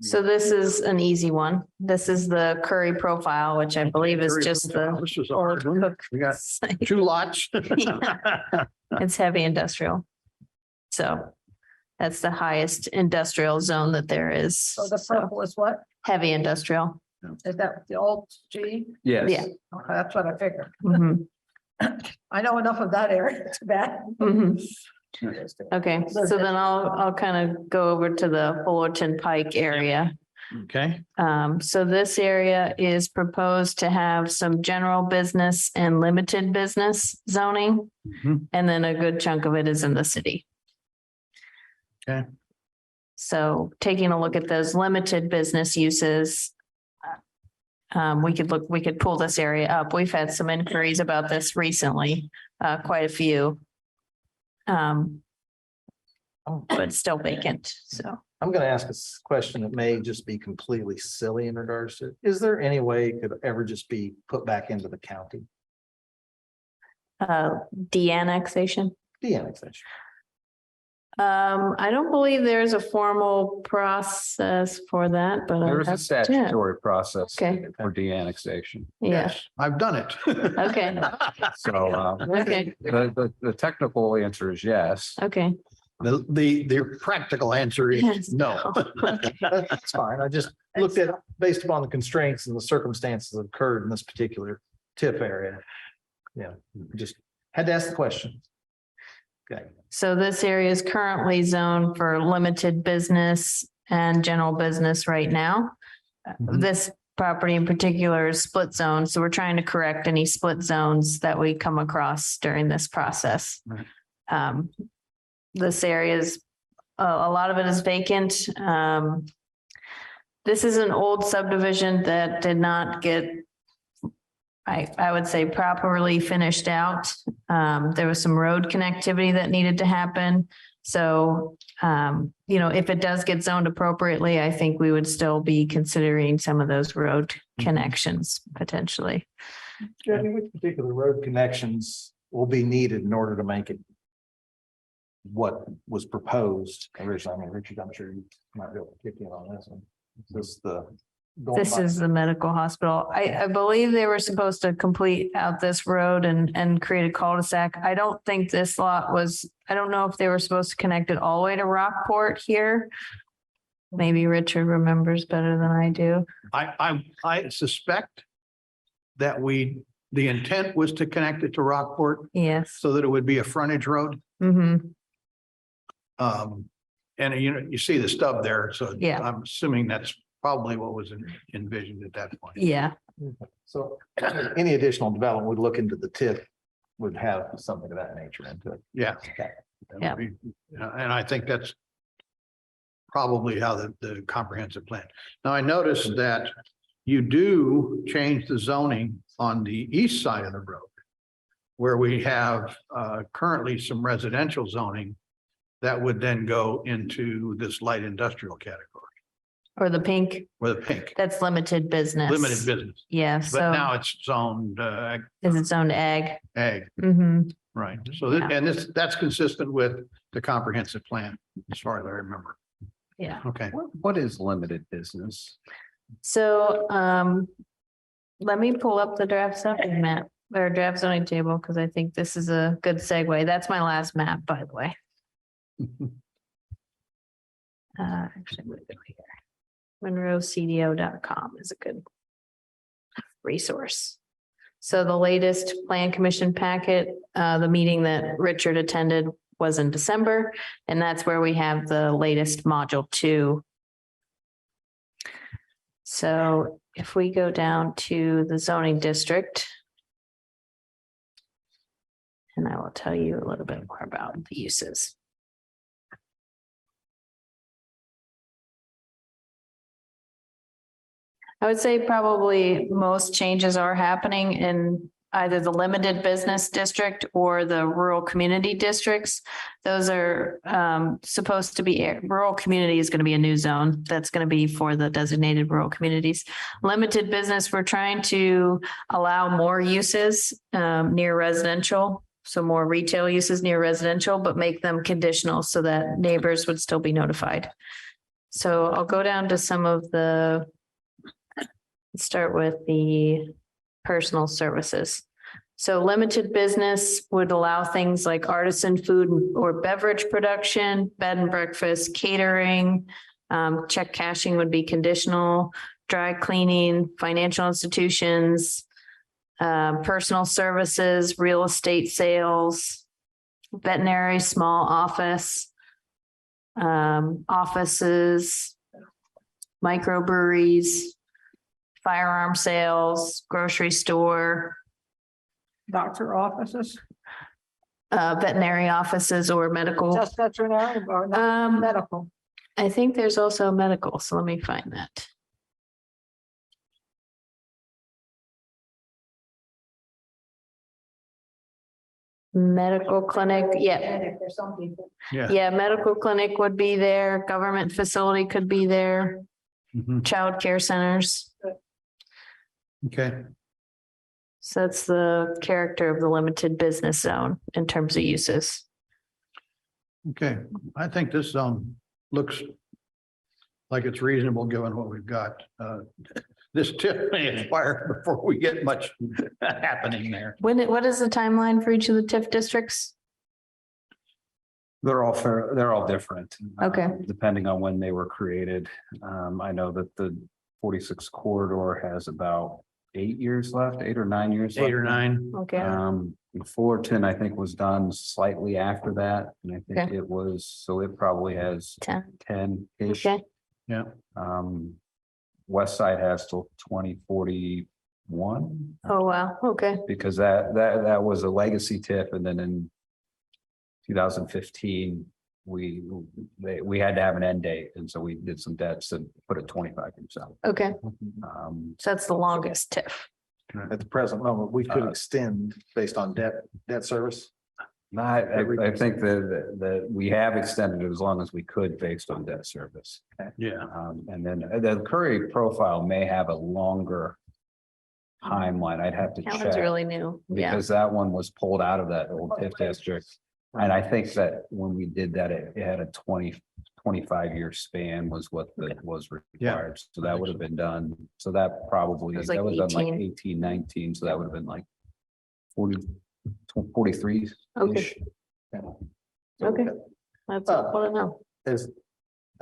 Speaker 5: So this is an easy one. This is the Curry profile, which I believe is just the
Speaker 1: This is a
Speaker 5: old
Speaker 1: hard one.
Speaker 5: cook.
Speaker 1: We got
Speaker 5: site.
Speaker 1: 2 lots.
Speaker 5: It's heavy industrial. So that's the highest industrial zone that there is.
Speaker 4: So the
Speaker 5: So
Speaker 4: purple is what?
Speaker 5: heavy industrial.
Speaker 4: Is that the old G?
Speaker 2: Yes.
Speaker 5: Yeah.
Speaker 4: Okay, that's what I figured.
Speaker 5: Mhm,
Speaker 4: I know enough of that area. It's bad.
Speaker 5: mhm. Okay, so then I'll kind of go over to the Fullerton Pike area.
Speaker 1: Okay,
Speaker 5: So this area is proposed to have some general business and limited business zoning.
Speaker 1: Mhm.
Speaker 5: And then a good chunk of it is in the city.
Speaker 1: Okay.
Speaker 5: So taking a look at those limited business uses. We could pull this area up. We've had some inquiries about this recently, quite a few. But it's still vacant, so.
Speaker 8: I'm gonna ask a question that may just be completely silly in regards to, is there any way it could ever just be put back into the county?
Speaker 5: De-annexation.
Speaker 8: The annexation.
Speaker 5: I don't believe there's a formal process for that, but.
Speaker 2: There is a
Speaker 5: that's-
Speaker 2: statutory process
Speaker 5: Okay.
Speaker 2: for de-annexation.
Speaker 5: Yeah,
Speaker 1: yes, I've done it.
Speaker 5: okay,
Speaker 2: So
Speaker 5: okay,
Speaker 2: the technical answer is yes.
Speaker 5: okay.
Speaker 1: The practical answer
Speaker 5: Yes.
Speaker 1: is no.
Speaker 8: That's fine. I just looked at, based upon the constraints and the circumstances that occurred in this particular TIF area. Yeah, just had to ask the question. Okay.
Speaker 5: So this area is currently zoned for limited business and general business right now.
Speaker 1: Mhm.
Speaker 5: This property in particular is split zone, so we're trying to correct any split zones that we come across during this process.
Speaker 1: Right.
Speaker 5: This area is, a lot of it is vacant. This is an old subdivision that did not get, I would say, properly finished out. There was some road connectivity that needed to happen. So, if it does get zoned appropriately, I think we would still be considering some of those road connections potentially.
Speaker 8: Jenny, which particular road connections will be needed in order to make it what was proposed originally? I mean, Richard, I'm sure you might be able to kick in on this one. This the.
Speaker 5: This is the medical hospital. I believe they were supposed to complete out this road and create a cul-de-sac. I don't think this lot was, I don't know if they were supposed to connect it all the way to Rockport here. Maybe Richard remembers better than I do.
Speaker 1: I suspect that the intent was to connect it to Rockport
Speaker 5: Yes.
Speaker 1: so that it would be a frontage road.
Speaker 5: Mm-hmm.
Speaker 1: And you see the stub there, so
Speaker 5: Yeah.
Speaker 1: I'm assuming that's probably what was envisioned at that point.
Speaker 5: Yeah.
Speaker 8: So any additional development would look into the TIF would have something of that nature into it.
Speaker 1: Yeah.
Speaker 5: Yeah.
Speaker 1: And I think that's probably how the comprehensive plan. Now, I noticed that you do change the zoning on the east side of the road where we have currently some residential zoning that would then go into this light industrial category
Speaker 5: Or the pink,
Speaker 1: or the pink,
Speaker 5: that's limited business.
Speaker 1: limited business.
Speaker 5: Yeah,
Speaker 1: But
Speaker 5: so
Speaker 1: now it's zoned
Speaker 5: is its own ag.
Speaker 1: ag,
Speaker 5: Mm-hmm.
Speaker 1: right? So, that's consistent with the comprehensive plan, as far as I remember.
Speaker 5: Yeah.
Speaker 1: Okay,
Speaker 2: What is limited business?
Speaker 5: So, let me pull up the draft zoning map or draft zoning table, because I think this is a good segue. That's my last map, by the way. Actually, I'm gonna go here. MonroeCDO.com is a good resource. So the latest plan commission packet, the meeting that Richard attended was in December, and that's where we have the latest module 2. So if we go down to the zoning district, And I will tell you a little bit more about the uses. I would say probably most changes are happening in either the limited business district or the rural community districts. Those are supposed to be, rural community is going to be a new zone. That's going to be for the designated rural communities. Limited business, we're trying to allow more uses near residential. So more retail uses near residential, but make them conditional so that neighbors would still be notified. So I'll go down to some of the, let's start with the personal services. So limited business would allow things like artisan food or beverage production, bed and breakfast, catering, check cashing would be conditional, dry cleaning, financial institutions, personal services, real estate sales, veterinary, small office, offices, microbreweries, firearm sales, grocery store,
Speaker 4: Doctor offices,
Speaker 5: veterinary offices or medical.
Speaker 4: just veterinary or not medical.
Speaker 5: I think there's also medical, so let me find that. Medical clinic, yeah.
Speaker 4: For some people.
Speaker 1: Yeah.
Speaker 5: Yeah, medical clinic would be there, government facility could be there,
Speaker 1: Mhm.
Speaker 5: childcare centers.
Speaker 1: Okay,
Speaker 5: So that's the character of the limited business zone in terms of uses.
Speaker 1: okay. I think this zone looks like it's reasonable given what we've got. This tip may expire before we get much happening there.
Speaker 5: What is the timeline for each of the TIF districts?
Speaker 2: They're all different.
Speaker 5: Okay.
Speaker 2: Depending on when they were created. I know that the 46 corridor has about 8 years left, 8 or 9 years.
Speaker 1: 8 or
Speaker 2: left.
Speaker 1: 9.
Speaker 5: Okay,
Speaker 2: Fullerton, I think, was done slightly after that, and I think
Speaker 5: Okay.
Speaker 2: it was, so it probably has
Speaker 5: 10,
Speaker 2: 10-ish.
Speaker 5: okay,
Speaker 2: West Side has till 2041,
Speaker 5: oh, wow, okay,
Speaker 2: because that was a legacy tip, and then in 2015, we had to have an end date, and so we did some debts and put it 25%.
Speaker 5: okay,
Speaker 2: Um,
Speaker 5: so that's the longest TIF.
Speaker 8: At the present moment, we could extend based on debt service.
Speaker 2: I think that we have extended it as long as we could based on debt service.
Speaker 1: Yeah.
Speaker 2: And then the Curry profile may have a longer timeline. I'd have to
Speaker 5: That one's
Speaker 2: check,
Speaker 5: really new, yeah,
Speaker 2: because that one was pulled out of that old TIF district. And I think that when we did that, it had a 25-year span was what was required. So that would have been done. So that probably,
Speaker 5: It was like
Speaker 2: that was done like
Speaker 5: 18.
Speaker 2: 18, 19. So that would have been like 43.
Speaker 5: Okay. Okay. That's helpful to know.
Speaker 8: As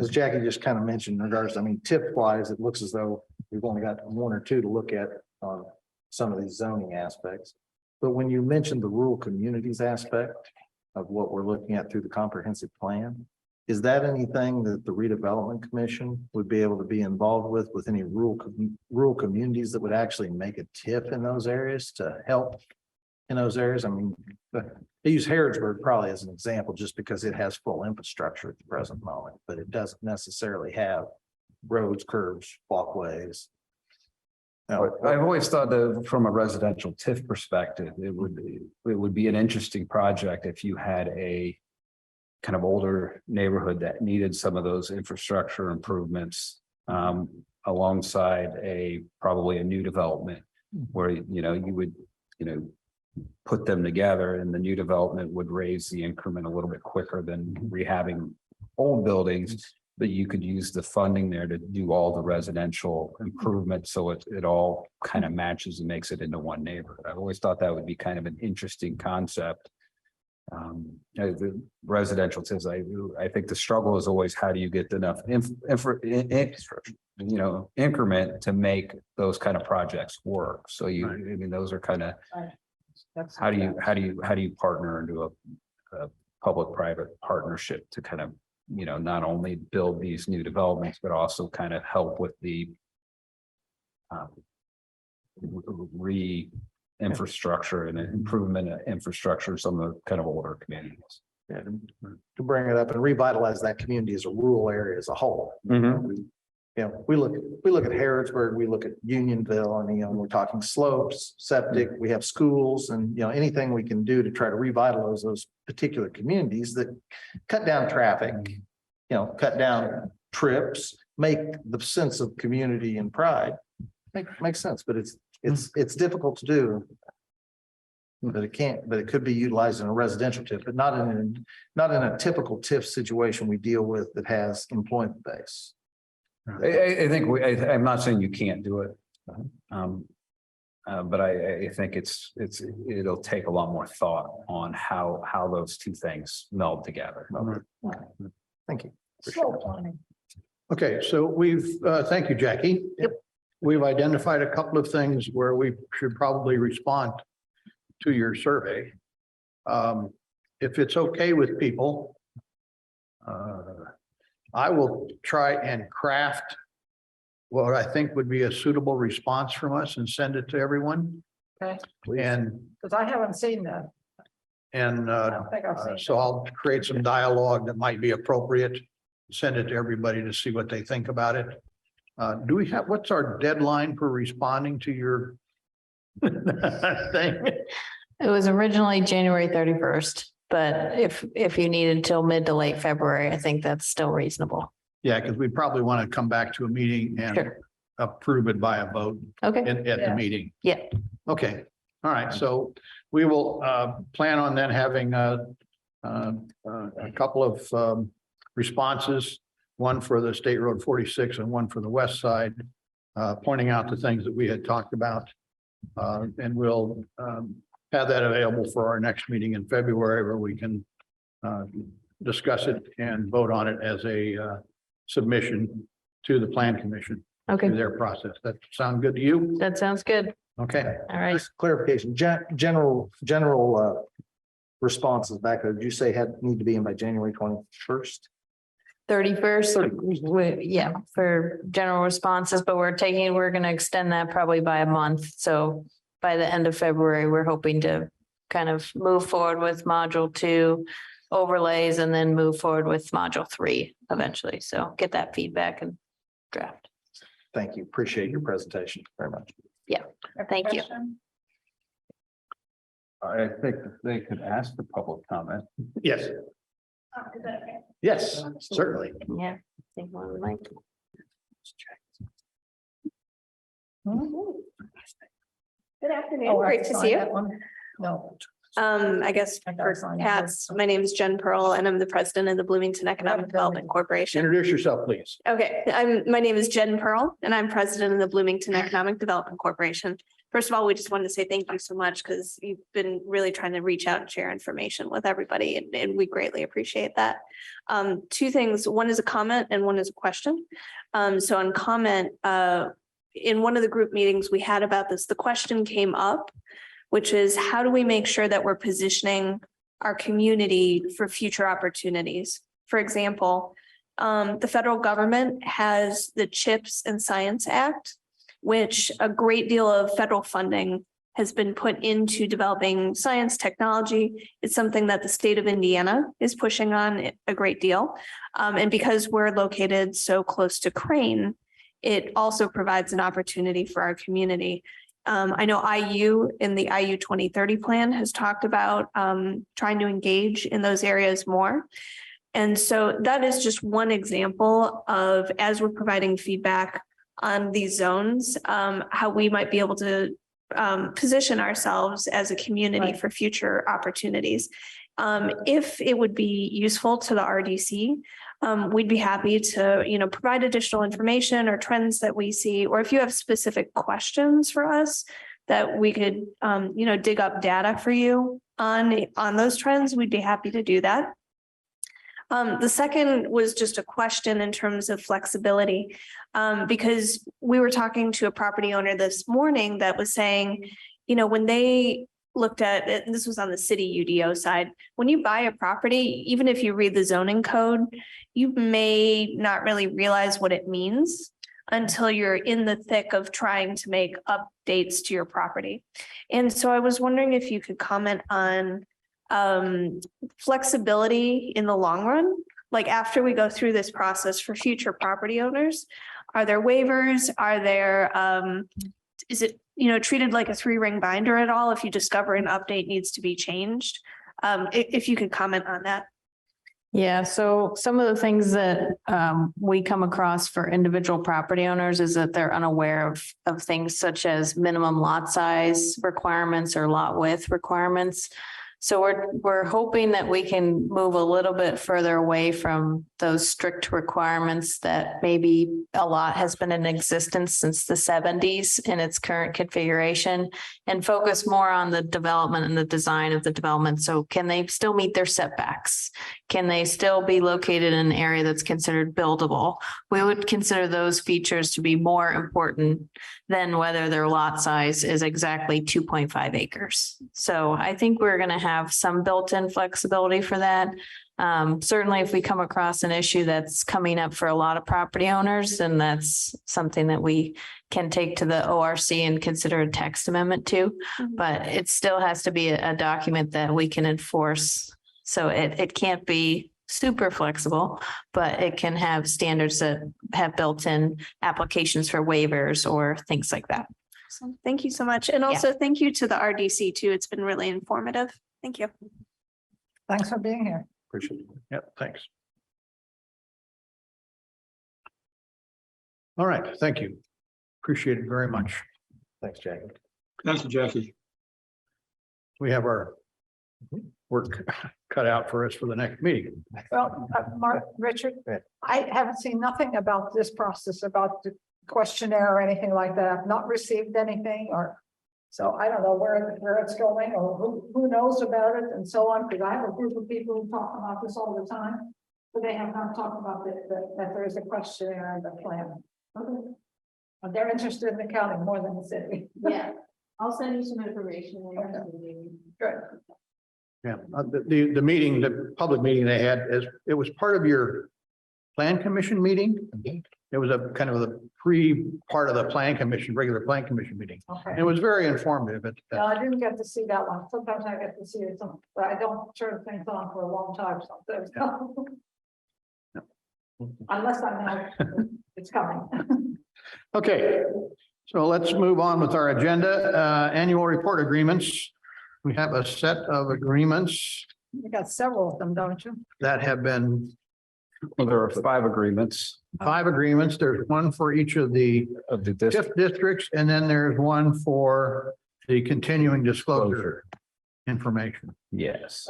Speaker 8: Jackie just kind of mentioned in regards, I mean, tip wise, it looks as though we've only got 1 or 2 to look at on some of these zoning aspects. But when you mentioned the rural communities aspect of what we're looking at through the comprehensive plan, is that anything that the redevelopment commission would be able to be involved with any rural communities that would actually make a tip in those areas to help in those areas? I mean, they use Harrodsburg probably as an example, just because it has full infrastructure at the present moment, but it doesn't necessarily have roads, curbs, walkways.
Speaker 2: I've always thought that from a residential TIF perspective, it would be an interesting project if you had a kind of older neighborhood that needed some of those infrastructure improvements alongside probably a new development where, you would, put them together, and the new development would raise the increment a little bit quicker than rehabbing old buildings. But you could use the funding there to do all the residential improvements, so it all kind of matches and makes it into one neighborhood. I've always thought that would be kind of an interesting concept. The residential says, I think the struggle is always how do you get enough infrastructure, increment to make those kind of projects work. So I mean, those are kind of, how do you partner into a public-private partnership to kind of, not only build these new developments, but also kind of help with the infrastructure and improvement of infrastructure, some of the kind of older communities.
Speaker 8: Yeah, to bring it up and revitalize that community as a rural area as a whole. You know, we look at Harrodsburg, we look at Unionville, and, you know, we're talking slopes, septic, we have schools, and, you know, anything we can do to try to revitalize those particular communities that cut down traffic, you know, cut down trips, make the sense of community and pride. Makes sense, but it's difficult to do. But it could be utilized in a residential TIF, but not in a typical TIF situation we deal with that has employment base.
Speaker 2: I think I'm not saying you can't do it. But I think it'll take a lot more thought on how those two things meld together.
Speaker 8: Thank you.
Speaker 1: Okay, so thank you, Jackie.
Speaker 5: Yep.
Speaker 1: We've identified a couple of things where we should probably respond to your survey. If it's okay with people, I will try and craft what I think would be a suitable response from us and send it to everyone.
Speaker 4: Okay,
Speaker 1: And,
Speaker 4: because I haven't seen that.
Speaker 1: and
Speaker 4: I don't think I've seen
Speaker 1: so I'll create some dialogue that might be appropriate. Send it to everybody to see what they think about it. What's our deadline for responding to your thing?
Speaker 5: It was originally January 31st, but if you needed till mid to late February, I think that's still reasonable.
Speaker 1: Yeah, because we probably want to come back to a meeting and
Speaker 5: Sure.
Speaker 1: approve it by a vote
Speaker 5: Okay,
Speaker 1: at the
Speaker 4: Yeah.
Speaker 1: meeting.
Speaker 5: Yeah.
Speaker 1: Okay, all right, so we will plan on then having a couple of responses, one for the State Road 46 and one for the west side, pointing out the things that we had talked about. And we'll have that available for our next meeting in February where we can discuss it and vote on it as a submission to the Plan Commission
Speaker 5: okay,
Speaker 1: through their process. That sound good to you?
Speaker 5: that sounds good.
Speaker 1: Okay,
Speaker 5: All right.
Speaker 8: Just clarification, general responses back there, did you say need to be in by January 21st?
Speaker 5: 31st, yeah, for general responses, but we're going to extend that probably by a month. So by the end of February, we're hoping to kind of move forward with module 2 overlays and then move forward with module 3 eventually. So get that feedback and draft.
Speaker 8: Thank you. Appreciate your presentation very much.
Speaker 5: Thank you.
Speaker 2: I think they could ask for public comment.
Speaker 1: yes. Yes, certainly.
Speaker 5: Yeah. I think one would like.
Speaker 9: Good afternoon.
Speaker 4: Oh, I
Speaker 9: Great
Speaker 4: have
Speaker 9: to
Speaker 4: sign
Speaker 9: see you.
Speaker 4: that one? No.
Speaker 9: I guess
Speaker 4: I gotta
Speaker 9: for
Speaker 4: sign it
Speaker 9: Pat's, my name is Jen Pearl and I'm the president of the Bloomington Economic Development Corporation.
Speaker 1: Introduce yourself, please.
Speaker 9: Okay, my name is Jen Pearl and I'm president of the Bloomington Economic Development Corporation. First of all, we just wanted to say thank you so much because you've been really trying to reach out and share information with everybody and we greatly appreciate that. Two things, one is a comment and one is a question. So on comment, in one of the group meetings we had about this, the question came up, which is how do we make sure that we're positioning our community for future opportunities? For example, the federal government has the CHIPS and Science Act, which a great deal of federal funding has been put into developing science technology. It's something that the state of Indiana is pushing on a great deal. And because we're located so close to Crane, it also provides an opportunity for our community. I know IU in the IU 2030 plan has talked about trying to engage in those areas more. And so that is just one example of, as we're providing feedback on these zones, how we might be able to position ourselves as a community for future opportunities. If it would be useful to the RDC, we'd be happy to, provide additional information or trends that we see, or if you have specific questions for us that we could, dig up data for you on those trends, we'd be happy to do that. The second was just a question in terms of flexibility, because we were talking to a property owner this morning that was saying, when they looked at it, and this was on the city UDO side, when you buy a property, even if you read the zoning code, you may not really realize what it means until you're in the thick of trying to make updates to your property. And so I was wondering if you could comment on flexibility in the long run, like after we go through this process for future property owners. Are there waivers? Are there, is it, treated like a 3-ring binder at all if you discover an update needs to be changed? If you could comment on that.
Speaker 5: Yeah, so some of the things that we come across for individual property owners is that they're unaware of things such as minimum lot size requirements or lot width requirements. So we're hoping that we can move a little bit further away from those strict requirements that maybe a lot has been in existence since the 70s in its current configuration, and focus more on the development and the design of the development. So can they still meet their setbacks? Can they still be located in an area that's considered buildable? We would consider those features to be more important than whether their lot size is exactly 2.5 acres. So I think we're going to have some built-in flexibility for that. Certainly, if we come across an issue that's coming up for a lot of property owners, then that's something that we can take to the ORC and consider a text amendment to. But it still has to be a document that we can enforce. So it can't be super flexible, but it can have standards that have built-in applications for waivers or things like that.
Speaker 9: So thank you so much. And also thank you to the RDC too. It's been really informative. Thank you.
Speaker 4: Thanks for being here.
Speaker 1: Appreciate it. Yep, thanks. All right, thank you. Appreciate it very much.
Speaker 8: Thanks, Jackie.
Speaker 3: Thank you, Jackie.
Speaker 1: We have our work cut out for us for the next meeting.
Speaker 4: Well, Richard, I haven't seen nothing about this process, about the questionnaire or anything like that. I've not received anything, or so I don't know where it's going or who knows about it and so on, because I have a group of people who talk about this all the time, but they have not talked about that there is a questionnaire and the plan. Okay. But they're interested in the county more than the city.
Speaker 5: Yeah, I'll send you some information.
Speaker 4: Good.
Speaker 1: Yeah, the meeting, the public meeting they had, it was part of your plan commission meeting. It was a kind of a part of the plan commission, regular plan commission meeting.
Speaker 4: Okay.
Speaker 1: And it was very informative.
Speaker 4: No, I didn't get to see that one. Sometimes I get to see it, but I don't turn things on for a long time sometimes. Unless I know it's coming.
Speaker 1: Okay, so let's move on with our agenda. Annual report agreements. We have a set of agreements
Speaker 4: You got several of them, don't you?
Speaker 1: that have been,
Speaker 2: Well, there are 5 agreements
Speaker 1: 5 agreements. There's one for each of the
Speaker 2: of the
Speaker 1: TIF districts, and then there's one for the continuing disclosure information.
Speaker 2: Yes.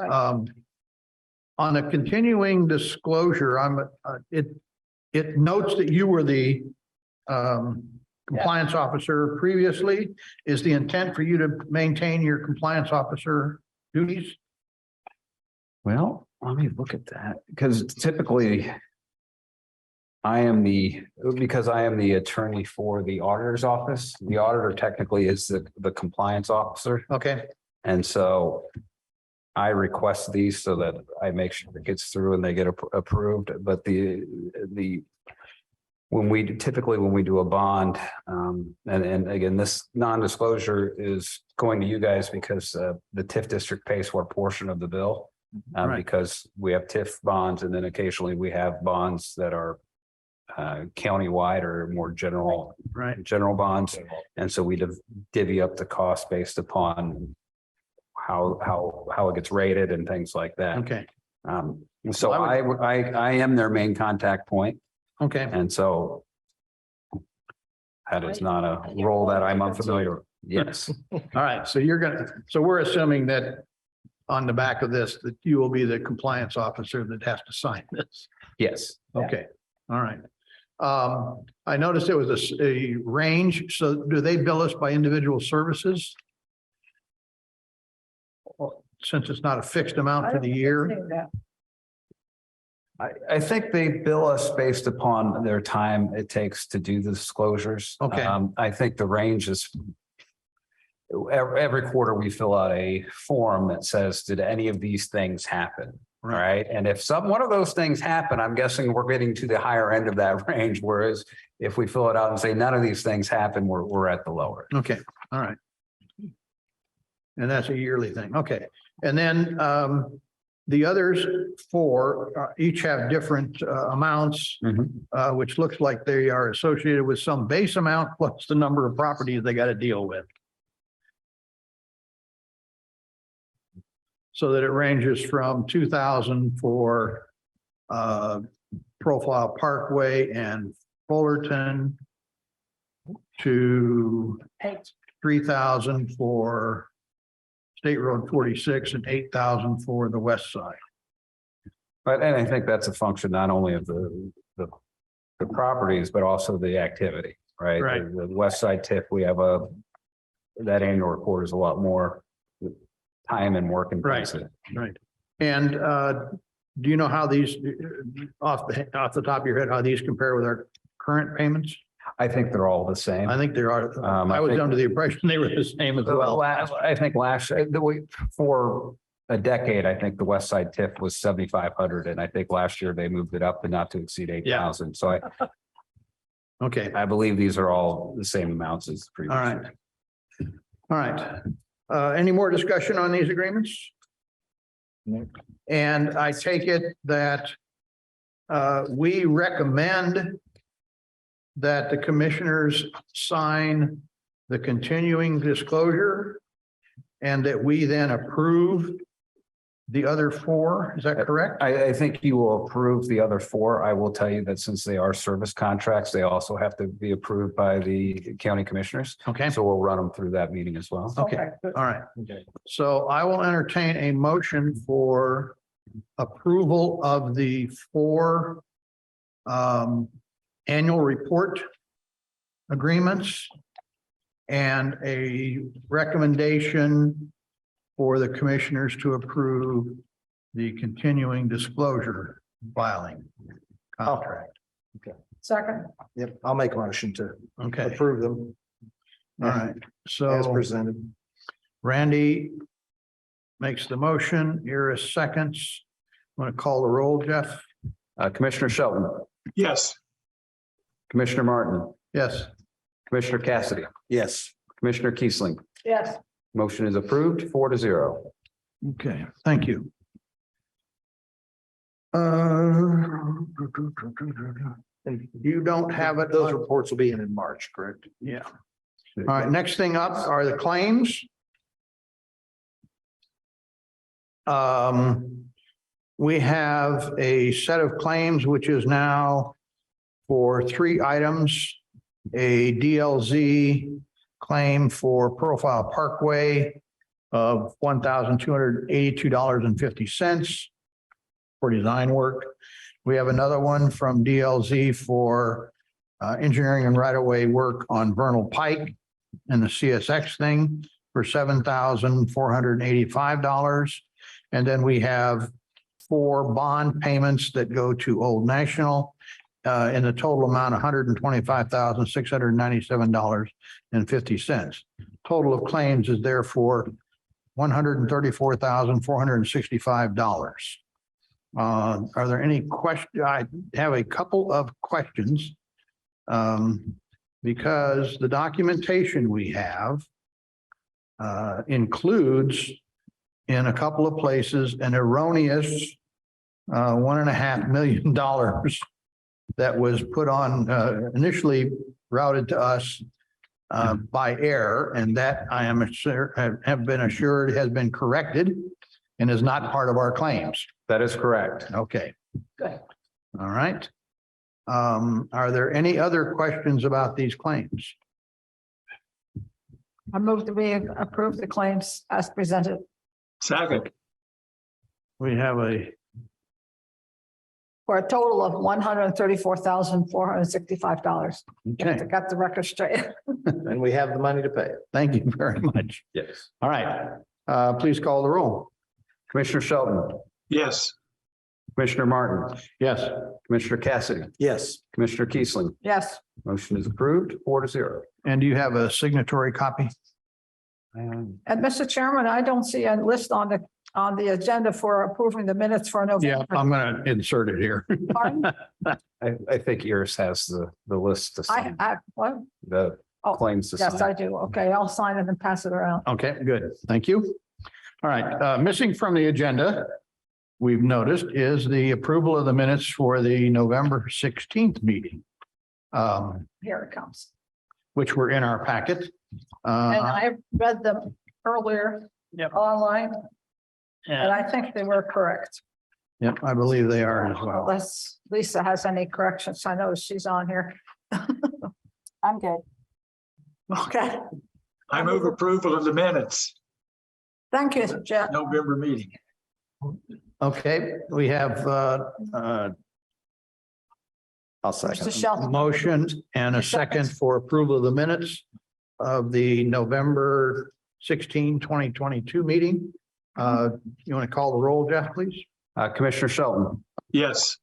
Speaker 1: On the continuing disclosure, it notes that you were the compliance officer previously. Is the intent for you to maintain your compliance officer duties?
Speaker 2: Well, let me look at that, because typically because I am the attorney for the auditor's office. The auditor technically is the compliance officer.
Speaker 1: Okay,
Speaker 2: And so I request these so that I make sure it gets through and they get approved. But when we do a bond, and again, this non-disclosure is going to you guys because the TIF district pays for a portion of the bill.
Speaker 1: Right.
Speaker 2: Because we have TIF bonds, and then occasionally we have bonds that are countywide or more general bonds. And so we divvy up the cost based upon how it gets rated and things like that.
Speaker 1: okay,
Speaker 2: So I am their main contact point.
Speaker 1: okay.
Speaker 2: And so that is not a role that I'm unfamiliar with. Yes,
Speaker 1: All right, so we're assuming that on the back of this, that you will be the compliance officer that has to sign this.
Speaker 2: yes.
Speaker 1: Okay, all right. I noticed there was a range. So do they bill us by individual services? Since it's not a fixed amount for the year?
Speaker 2: I think they bill us based upon their time it takes to do the disclosures.
Speaker 1: Okay.
Speaker 2: I think the range is every quarter we fill out a form that says, did any of these things happen? right? And if one of those things happen, I'm guessing we're getting to the higher end of that range, whereas if we fill it out and say none of these things happen, we're at the lower.
Speaker 1: Okay, all right. And that's a yearly thing. Okay. And then the others four each have different amounts, which looks like they are associated with some base amount plus the number of properties they got to deal with. So that it ranges from 2,000 for Profile Parkway and Fullerton to 3,000 for State Road 46 and 8,000 for the west side.
Speaker 2: But, and I think that's a function not only of the properties, but also the activity, right?
Speaker 1: Right.
Speaker 2: The west side tip, we have that annual report is a lot more time and work intensive.
Speaker 1: Right. And do you know how these, off the top of your head, how these compare with our current payments?
Speaker 2: I think they're all the same.
Speaker 1: I think they are. I
Speaker 2: I
Speaker 1: was
Speaker 2: think-
Speaker 1: under the impression they were the same as well.
Speaker 2: I think for a decade, I think the west side tip was 7,500, and I think last year they moved it up to not to exceed 8,000. So
Speaker 1: Okay,
Speaker 2: I believe these are all the same amounts as the previous.
Speaker 1: all right. All right. Any more discussion on these agreements? And I take it that we recommend that the commissioners sign the continuing disclosure and that we then approve the other four. Is that correct?
Speaker 2: I think you will approve the other four. I will tell you that since they are service contracts, they also have to be approved by the county commissioners.
Speaker 1: Okay.
Speaker 2: So we'll run them through that meeting as well.
Speaker 1: Okay,
Speaker 4: good.
Speaker 1: all right. So I will entertain a motion for approval of the four annual report agreements and a recommendation for the commissioners to approve the continuing disclosure filing contract.
Speaker 4: Second,
Speaker 8: Yep, I'll make a motion to
Speaker 1: Okay,
Speaker 8: approve them
Speaker 1: all right.
Speaker 8: as
Speaker 1: So
Speaker 8: presented.
Speaker 1: Randy makes the motion. Iris seconds. Want to call the roll, Jeff?
Speaker 2: Commissioner Shelton,
Speaker 3: Yes.
Speaker 2: Commissioner Martin,
Speaker 1: Yes.
Speaker 2: Commissioner Cassidy,
Speaker 8: Yes.
Speaker 2: Commissioner Kiesling.
Speaker 4: yes,
Speaker 2: Motion is approved 4-0.
Speaker 1: Okay, thank you. And you don't have it.
Speaker 8: Those reports will be in March, correct?
Speaker 1: Yeah. All right, next thing up are the claims. We have a set of claims, which is now for three items. A DLZ claim for Profile Parkway of $1,282.50 for design work. We have another one from DLZ for engineering and right-of-way work on Vernal Pike and the CSX thing for $7,485. And then we have four bond payments that go to Old National in the total amount, $125,697.50. Total of claims is therefore $134,465. Are there any questions? I have a couple of questions. Because the documentation we have includes in a couple of places an erroneous $1.5 million that was put on initially routed to us by error, and that I am have been assured has been corrected and is not part of our claims.
Speaker 2: That is correct.
Speaker 1: Okay.
Speaker 4: Good.
Speaker 1: All right. Are there any other questions about these claims?
Speaker 4: I move that we approve the claims as presented.
Speaker 3: Second.
Speaker 1: We have
Speaker 4: For a total of $134,465.
Speaker 1: okay,
Speaker 4: Got the record straight.
Speaker 8: And we have the money to pay it.
Speaker 1: thank you very much.
Speaker 2: Yes.
Speaker 1: All right, please call the roll.
Speaker 2: Commissioner Shelton,
Speaker 3: Yes.
Speaker 2: Commissioner Martin,
Speaker 1: Yes.
Speaker 2: Commissioner Cassidy,
Speaker 8: Yes.
Speaker 2: Commissioner Kiesling.
Speaker 4: Yes,
Speaker 2: Motion is approved 4-0.
Speaker 1: And do you have a signatory copy?
Speaker 4: and Mr. Chairman, I don't see a list on the on the agenda for approving the minutes for
Speaker 1: Yeah,
Speaker 4: November.
Speaker 1: I'm gonna insert it here.
Speaker 4: Pardon?
Speaker 2: I think Iris has the list to sign,
Speaker 4: What?
Speaker 2: the
Speaker 4: Oh,
Speaker 2: claims to
Speaker 4: yes, I
Speaker 2: sign.
Speaker 4: do. Okay, I'll sign it and pass it around.
Speaker 1: Okay, good. Thank you. All right, missing from the agenda, we've noticed is the approval of the minutes for the November 16th meeting,
Speaker 4: Here it comes.
Speaker 1: which were in our packet.
Speaker 4: And I read them earlier online, and I think they were correct.
Speaker 1: Yep, I believe they are as well.
Speaker 4: Unless Lisa has any corrections. I know she's on here.
Speaker 10: I'm good.
Speaker 4: Okay,
Speaker 3: I move approval of the minutes,
Speaker 4: thank you, Jeff.
Speaker 3: November meeting.
Speaker 1: Okay, we have
Speaker 8: I'll
Speaker 4: Mr.
Speaker 8: second.
Speaker 4: Shelton.
Speaker 1: motion and a second for approval of the minutes of the November 16, 2022 meeting. You want to call the roll, Jeff, please?
Speaker 2: Commissioner Shelton,
Speaker 3: Yes,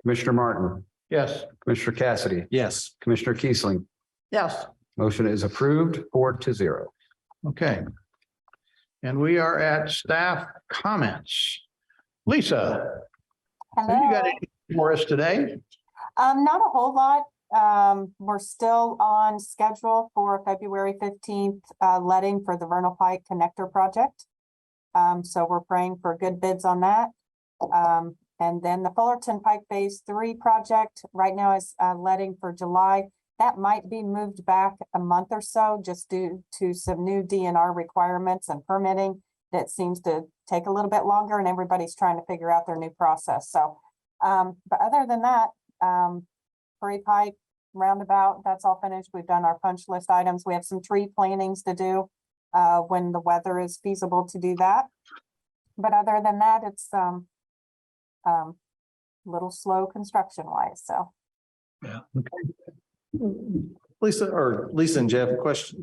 Speaker 2: Commissioner Martin,
Speaker 1: Yes.
Speaker 2: Commissioner Cassidy,
Speaker 8: Yes.
Speaker 2: Commissioner Kiesling.
Speaker 4: Yes,
Speaker 2: Motion is approved 4-0.
Speaker 1: Okay. And we are at staff comments. Lisa, have you got
Speaker 10: Hello.
Speaker 1: anything for us today?
Speaker 10: Not a whole lot. We're still on schedule for February 15th, letting for the Vernal Pike Connector Project. So we're praying for good bids on that. And then the Fullerton Pike Phase 3 project right now is letting for July. That might be moved back a month or so just due to some new DNR requirements and permitting that seems to take a little bit longer and everybody's trying to figure out their new process. So, but other than that, Prairie Pike roundabout, that's all finished. We've done our punch list items. We have some tree plantings to do when the weather is feasible to do that. But other than that, it's little slow construction wise, so.
Speaker 8: Lisa and Jeff,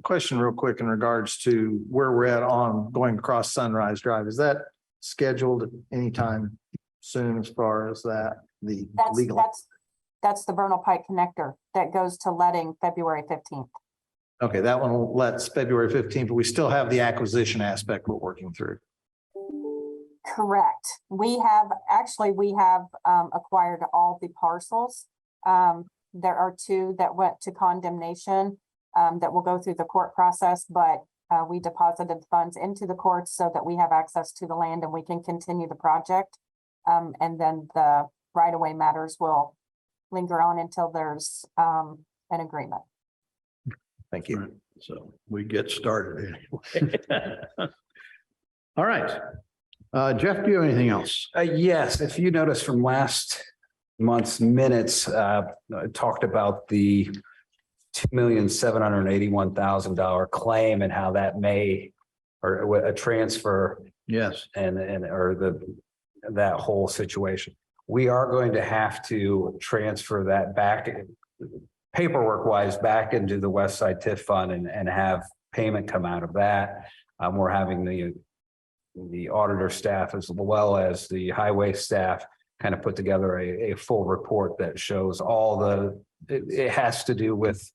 Speaker 8: question real quick in regards to where we're at on going across Sunrise Drive. Is that scheduled anytime soon as far as that, the legal?
Speaker 10: That's the Vernal Pike connector that goes to letting February 15th.
Speaker 8: Okay, that one will let's February 15th, but we still have the acquisition aspect we're working through.
Speaker 10: Correct. We have acquired all the parcels. There are two that went to condemnation that will go through the court process, but we deposited funds into the courts so that we have access to the land and we can continue the project. And then the right-of-way matters will linger on until there's an agreement.
Speaker 8: Thank you.
Speaker 1: So we get started anyway. All right. Jeff, do you have anything else?
Speaker 2: Yes, if you notice from last month's minutes, I talked about the $2,781,000 claim and how that may, or a transfer
Speaker 1: Yes.
Speaker 2: that whole situation. We are going to have to transfer that back paperwork wise back into the West Side TIF fund and have payment come out of that. We're having the auditor staff as well as the highway staff kind of put together a full report that shows all it has to do with,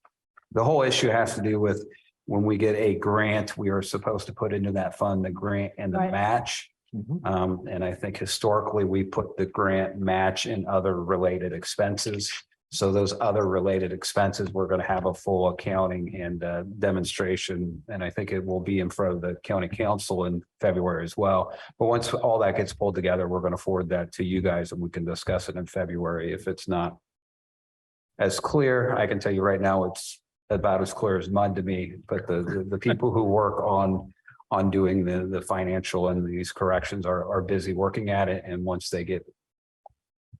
Speaker 2: the whole issue has to do with when we get a grant, we are supposed to put into that fund the grant and the
Speaker 4: Right.
Speaker 2: match. And I think historically we put the grant match in other related expenses. So those other related expenses, we're going to have a full accounting and demonstration. And I think it will be in front of the county council in February as well. But once all that gets pulled together, we're going to forward that to you guys and we can discuss it in February. If it's not as clear, I can tell you right now, it's about as clear as mud to me. But the people who work on doing the financial and these corrections are busy working at it. And once they get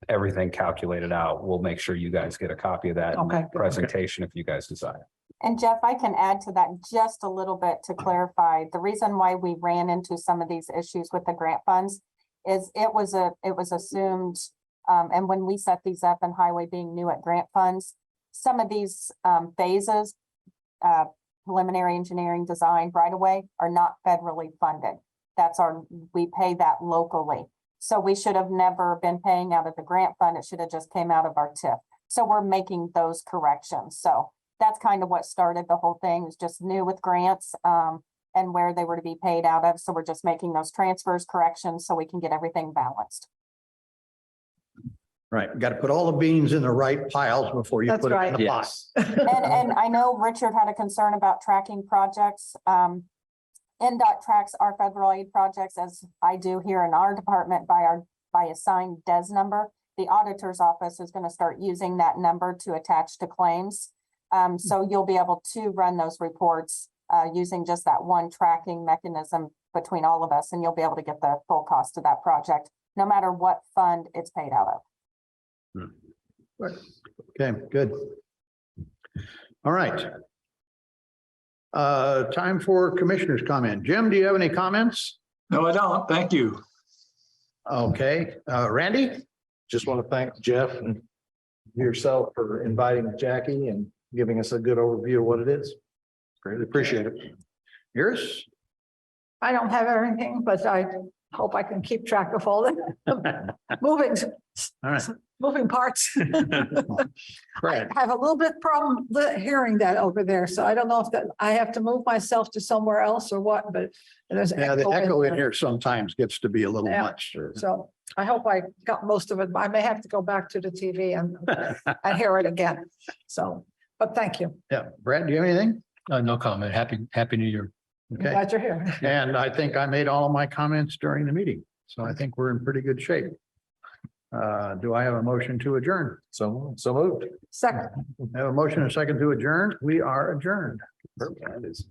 Speaker 2: everything calculated out, we'll make sure you guys get a copy of that
Speaker 4: Okay.
Speaker 2: presentation if you guys desire.
Speaker 10: And Jeff, I can add to that just a little bit to clarify. The reason why we ran into some of these issues with the grant funds is it was assumed, and when we set these up and highway being new at grant funds, some of these phases, preliminary engineering design right away are not federally funded. We pay that locally. So we should have never been paying out of the grant fund. It should have just came out of our TIF. So we're making those corrections. So that's kind of what started the whole thing, is just new with grants. and where they were to be paid out of. So we're just making those transfers, corrections, so we can get everything balanced.
Speaker 1: Right, got to put all the beans in the right piles before you
Speaker 4: That's
Speaker 1: put it in the pot.
Speaker 2: Yes.
Speaker 10: And I know Richard had a concern about tracking projects. NDOT tracks our federal aid projects, as I do here in our department, by assigned DES number. The auditor's office is going to start using that number to attach to claims. So you'll be able to run those reports using just that one tracking mechanism between all of us, and you'll be able to get the full cost of that project, no matter what fund it's paid out of.
Speaker 1: Okay, good. All right. Time for commissioners' comment. Jim, do you have any comments?
Speaker 3: No, I don't. Thank you.
Speaker 1: Okay, Randy?
Speaker 8: Just want to thank Jeff and yourself for inviting Jackie and giving us a good overview of what it is. Greatly appreciate it.
Speaker 1: Yours?
Speaker 4: I don't have everything, but I hope I can keep track of all the
Speaker 1: All right.
Speaker 4: moving parts.
Speaker 1: Brad?
Speaker 4: I have a little bit problem hearing that over there, so I don't know if that, I have to move myself to somewhere else or what, but there's.
Speaker 1: Yeah, the echo in
Speaker 4: there.
Speaker 1: here sometimes gets to be a little
Speaker 4: Yeah.
Speaker 1: much.
Speaker 4: So I hope I got most of it. I may have to go back to the TV and hear it again. So, but thank you.
Speaker 1: Yeah, Brad, do you have anything?
Speaker 7: No comment. Happy New Year.
Speaker 1: Okay,
Speaker 4: Glad you're here.
Speaker 1: and I think I made all of my comments during the meeting, so I think we're in pretty good shape. Do I have a motion to adjourn?
Speaker 8: So moved.
Speaker 4: Second.
Speaker 1: I have a motion and a second to adjourn. We are adjourned.
Speaker 2: That is